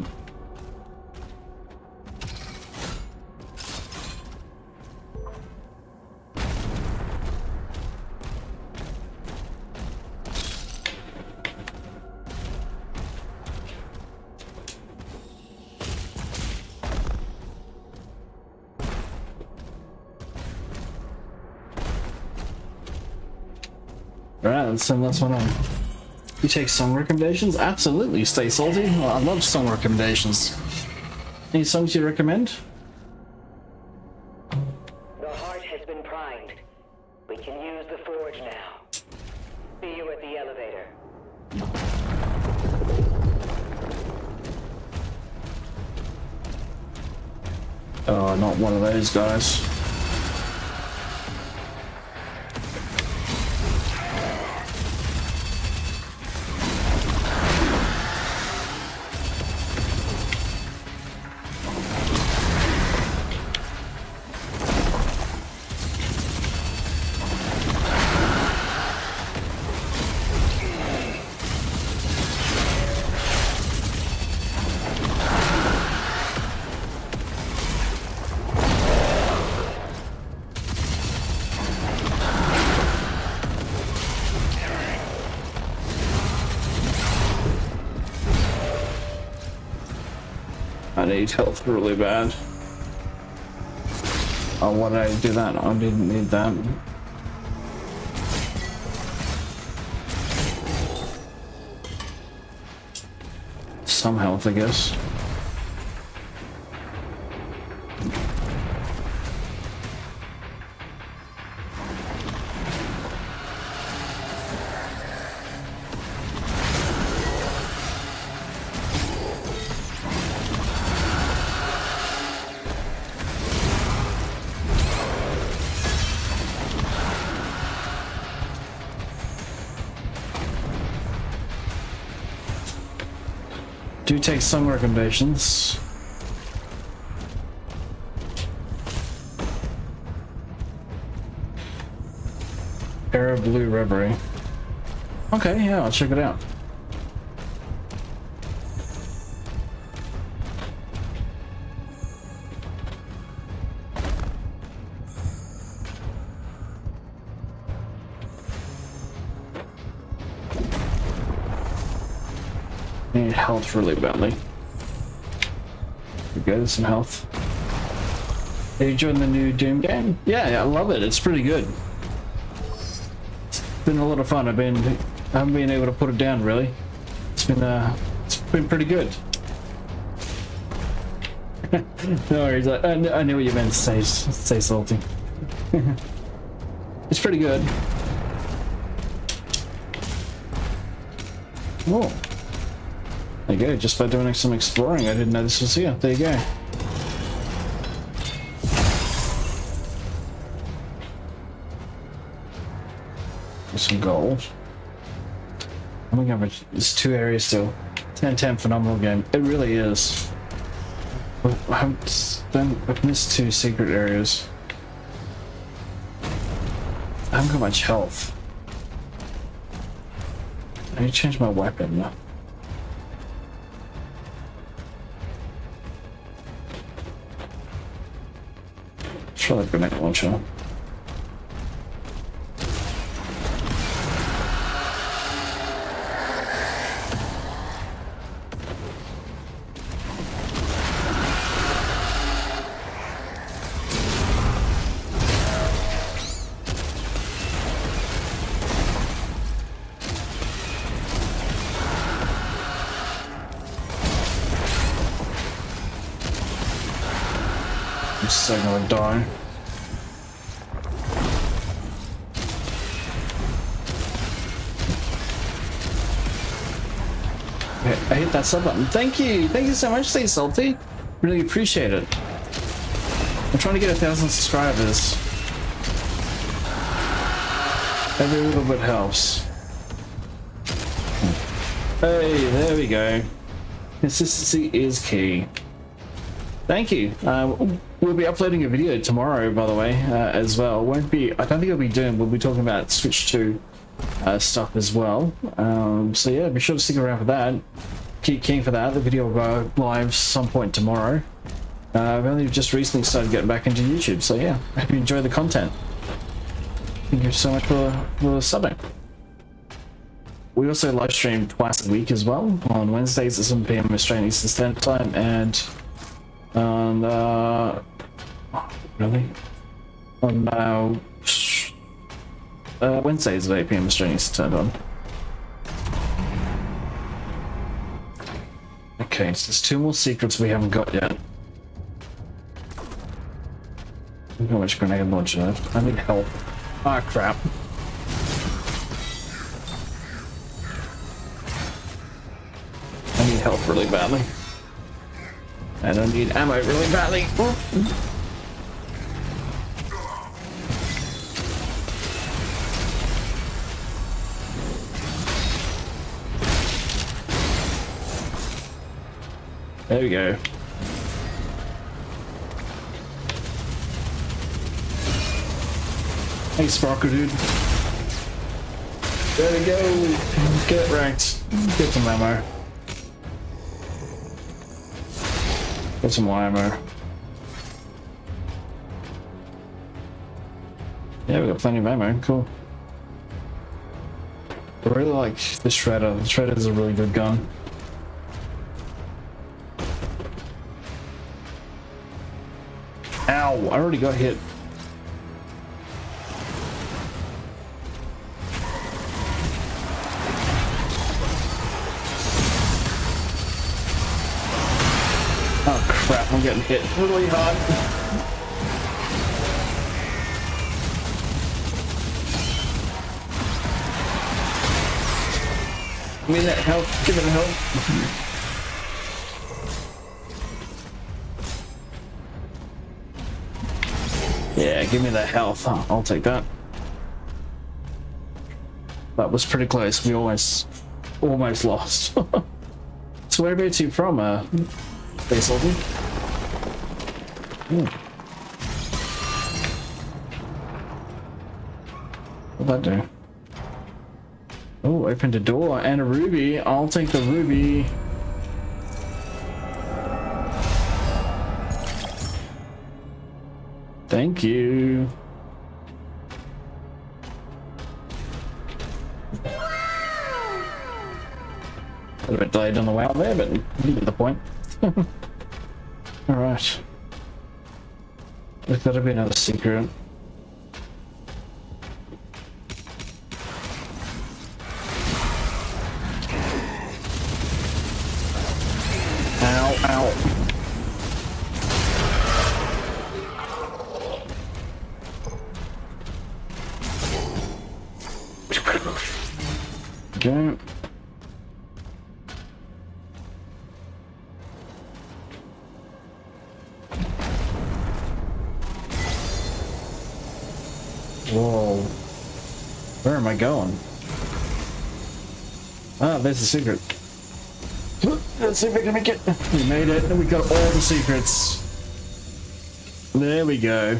Alright, let's send this one on. You take song recommendations? Absolutely, stay salty. Well, I love song recommendations. Any songs you recommend? The heart has been primed. We can use the forge now. See you at the elevator. Oh, not one of those guys. I need health really bad. Oh, why did I do that? I didn't need that. Some health, I guess. Do take some recommendations. Era Blue Reverie. Okay, yeah, I'll check it out. Need health really badly. We go, some health. Are you enjoying the new Doom game? Yeah, I love it. It's pretty good. It's been a lot of fun. I haven't been able to put it down really. It's been pretty good. No worries. I knew what you meant to say salty. It's pretty good. Whoa. There you go, just by doing some exploring, I didn't know this was here. There you go. Some gold. Oh my god, there's 2 areas still. 10-10, phenomenal game. It really is. I've missed 2 secret areas. I haven't got much health. I need to change my weapon now. Try the grenade launcher. I'm so gonna die. I hit that sub button. Thank you so much, Stay Salty. Really appreciate it. I'm trying to get 1,000 subscribers. Every little bit helps. Hey, there we go. Consistency is key. Thank you. We'll be uploading a video tomorrow, by the way, as well. Won't be. I don't think we'll be talking about Switch 2 stuff as well. So yeah, be sure to stick around for that. Keep keen for that. The video will go live some point tomorrow. I've only just recently started getting back into YouTube, so yeah, I hope you enjoy the content. Thank you so much for subbing. We also live stream twice a week as well, on Wednesdays at 7 PM Australian Eastern Standard Time, and on Wednesdays at 8 PM Australian Eastern Time. Okay, so there's 2 more secrets we haven't got yet. Look how much grenade launcher left. I need help. Ah, crap. I need help really badly. And I need ammo really badly. There we go. Hey, Sparker dude. There we go. Get wrecked. Get some ammo. Get some more ammo. Yeah, we got plenty of ammo. Cool. I really like the Shredder. The Shredder is a really good gun. Ow! I already got hit getting hit really hard. I mean that health, give it a health. Yeah, give me that health. I'll take that. That was pretty close. We almost lost. So whereabouts are you from, Space Soldier? What'd that do? Oh, opened a door and a ruby. I'll take the ruby. Thank you. A little bit delayed on the way out there, but you get the point. Alright. There's gotta be another secret. Ow, ow. Okay. Whoa. Where am I going? Ah, there's the secret. Let's see if we can make it. We made it, and we got all the secrets. There we go.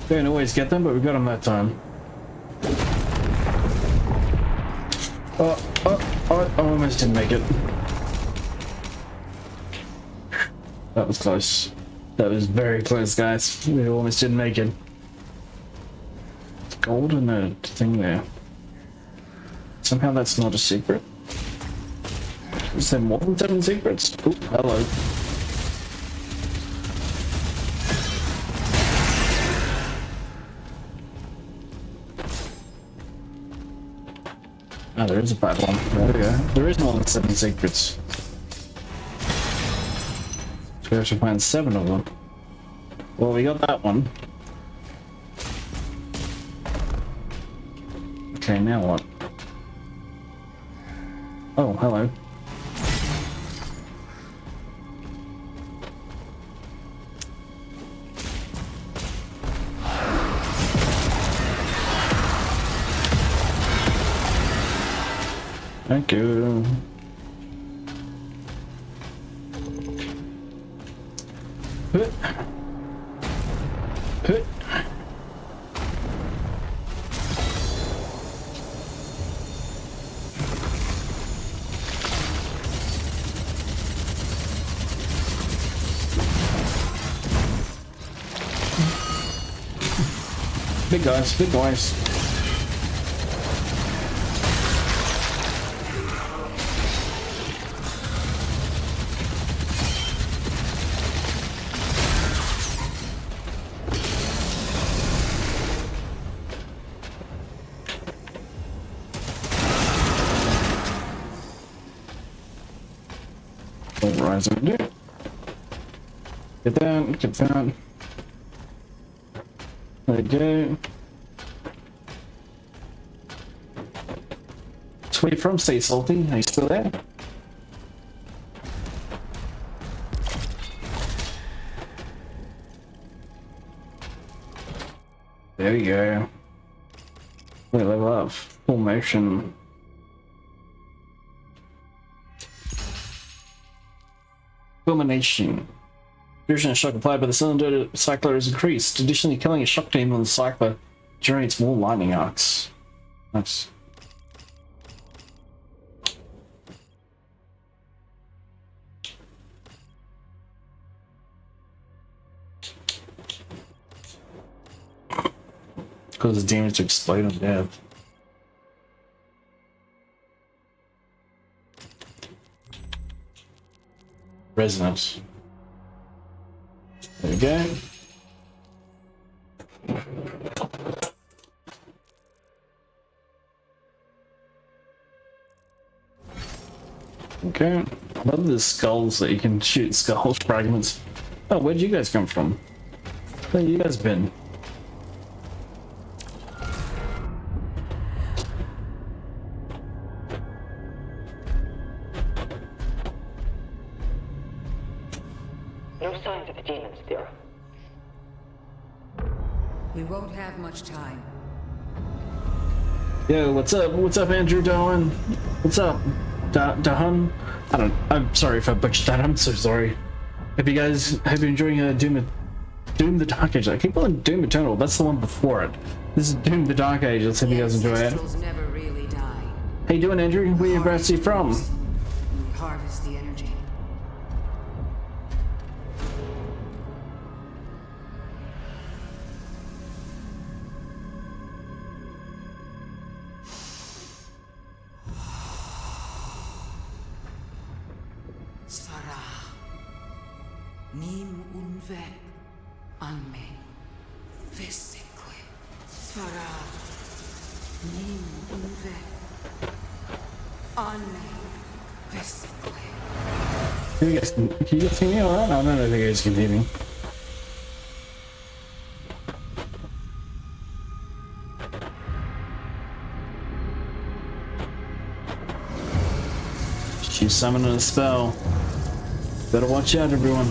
Don't always get them, but we got them that time. Oh, I almost didn't make it. That was close. That was very close, guys. We almost didn't make it. It's gold in the thing there. Somehow that's not a secret. Is there more than 7 secrets? Oh, hello. Oh, there is a platform. There we go. There is more than 7 secrets. So we have to find 7 of them. Well, we got that one. Okay, now what? Oh, hello. Thank you. Hut. Hut. Big guys, big guys. Rise over there. Get that, get that. There we go. So where you from, Stay Salty? Are you still there? There we go. We level up. Full motion. Fulmination. Fusion and shock applied by the cylinder cycler is increased. Additionally, killing a shock beam on the cycler generates more lightning arcs. Nice. Causes damage to explode on death. Resonance. There we go. Okay. I love the skulls that you can shoot skull fragments. Oh, where'd you guys come from? Where you guys been? No signs of the demons, Thera. We won't have much time. Yo, what's up? What's up, Andrew Darwin? What's up, Dahan? I'm sorry if I butchered that. I'm so sorry. Hope you're enjoying Doom the Dark Age. I keep calling Doom Eternal. That's the one before it. This is Doom the Dark Age. Let's hope you guys enjoy it. Ancestors never really die. How you doing, Andrew? Where you actually from? We harvest the energy. Svara. Nim unve. Anme. Veseque. Svara. Nim unve. Anme. Veseque. Can you guys hear me alright? I don't know if you guys can hear me. She's summoning a spell. Better watch out, everyone.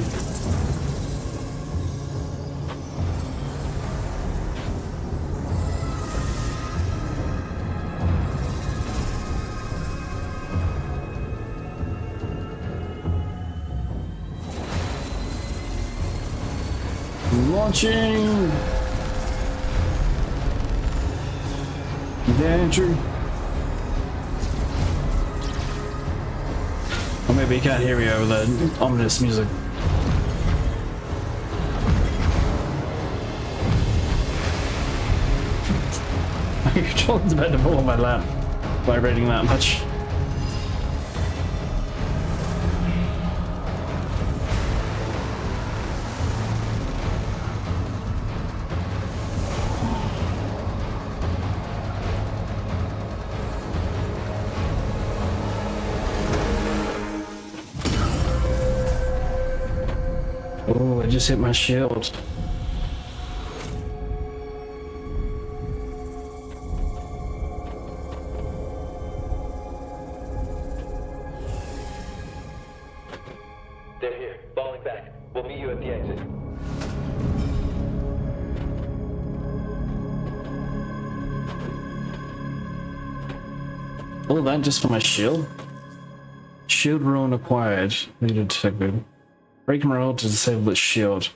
Launching! You there, Andrew? Or maybe you can't hear me over the ominous music. My controller's about to fall on my lap, vibrating that much. Oh, I just hit my shield. They're here, falling back. We'll meet you at the exit. All that just for my shield? Shield ruin acquired. Needed detected. Break and roll to disable the shield.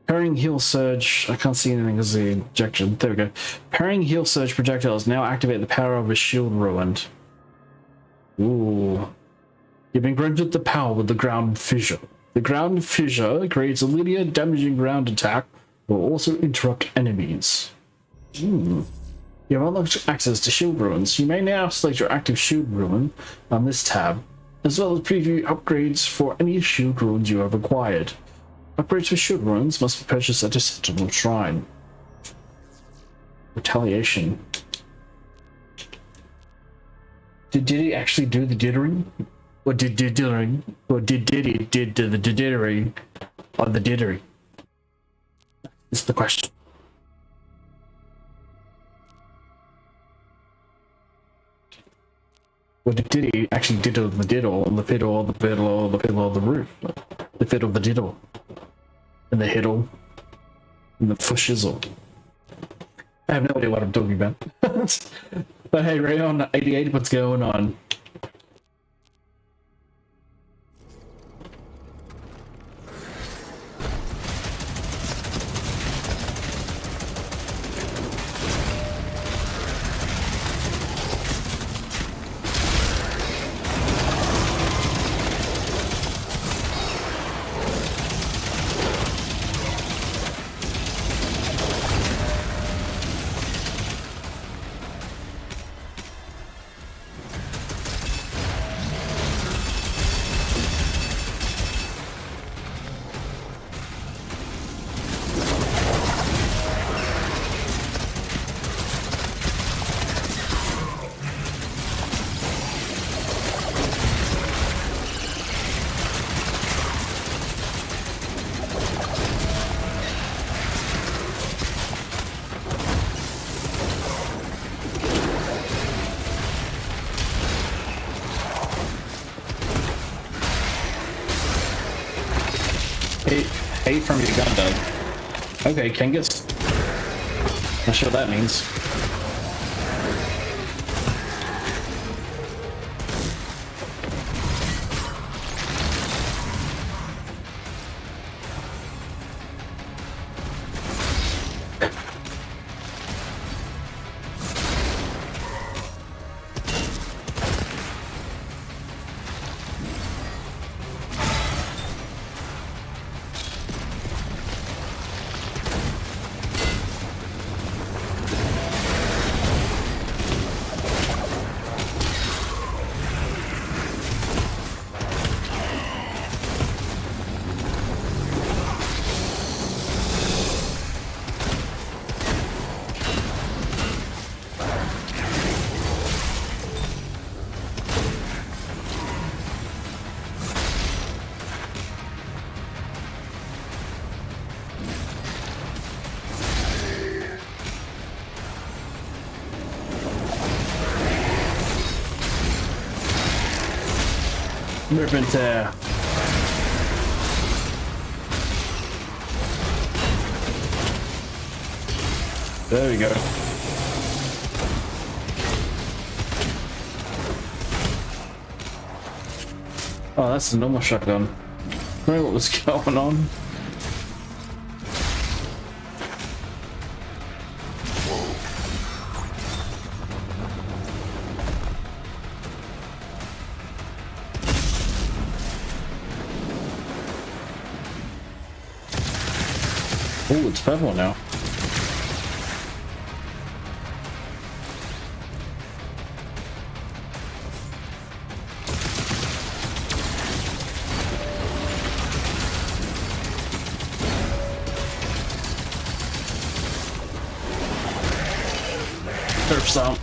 Parrying heal surge. I can't see anything because the ejection. There we go. Parrying heal surge projectiles now activate the power of a shield ruined. Ooh. You've been granted the power with the ground fissure. The ground fissure creates a linear damaging ground attack that will also interrupt enemies. You have unlocked access to shield ruins. You may now select your active shield ruin on this tab, as well as preview upgrades for any shield ruins you have acquired. Upgrades for shield ruins must be purchased at a Sentinel Shrine. Retaliation. Did Diddy actually do the diddering? Or did diddering? Or did Diddy did the diddering on the diddery? Is the question. Or did Diddy actually diddle the diddle on the fiddle, the fiddle, the fiddle, the roof? The fiddle, the diddle. And the hiddle. And the fushizzle. I have no idea what I'm talking about. But hey, Rayon 88, what's going on? 8 from Uganda. Okay, Kangas. Not sure what that means. Rip and tear. There we go. Oh, that's a normal shotgun. I don't know what was going on. Oh, it's purple now. Surf stomp.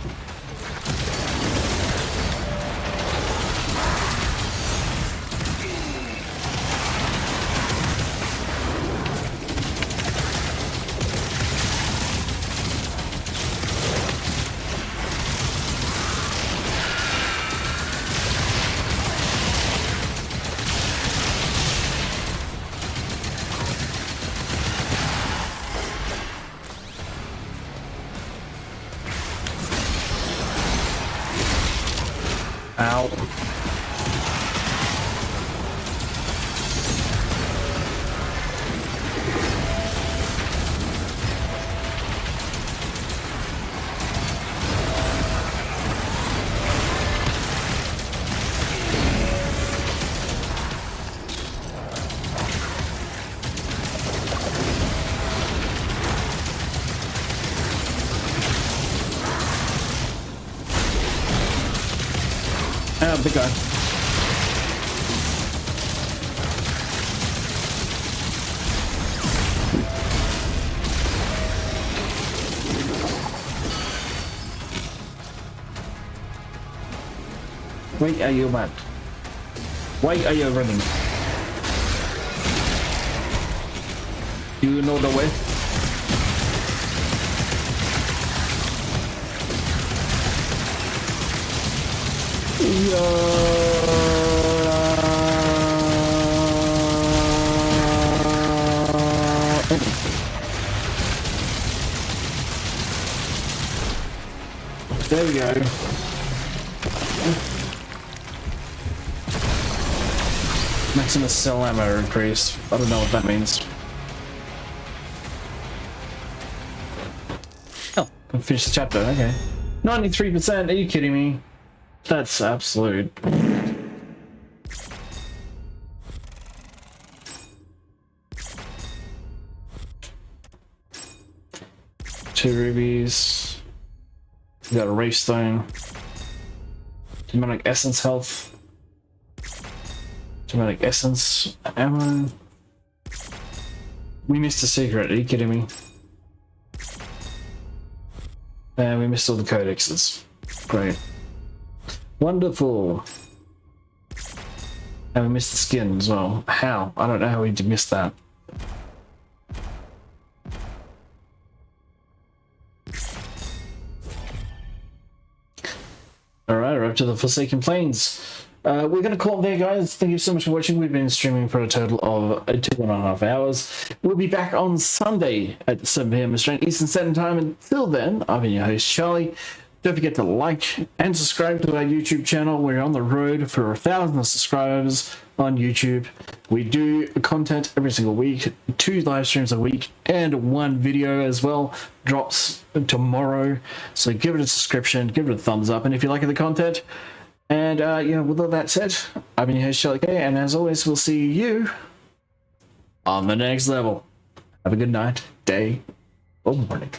Ow. Oh, big guy. Why are you mad? Why are you running? Do you know the way? There we go. Maximum cell ammo increase. I don't know what that means. Oh, can finish the chapter. Okay. 93%. Are you kidding me? That's absolute. Two rubies. We got a race stone. Demonic essence health. Demonic essence ammo. We missed a secret. Are you kidding me? And we missed all the codexes. Great. Wonderful. And we missed the skin as well. How? I don't know how we did miss that. Alright, we're up to the Forsaken Plains. we're going to call it there, guys. Thank you so much for watching. We've been streaming for a total of 2.5 hours. We'll be back on Sunday at 7 p.m. Australian Eastern Standard Time. Until then, I've been your host, Charlie. Don't forget to like and subscribe to our YouTube channel. We're on the road for 1,000 subscribers on YouTube. We do content every single week, 2 live streams a week, and 1 video as well drops tomorrow. So give it a subscription, give it a thumbs up, and if you like the content. And with all that said, I've been your host, Charlie K, and as always, we'll see you on the next level. Have a good night, day, or morning.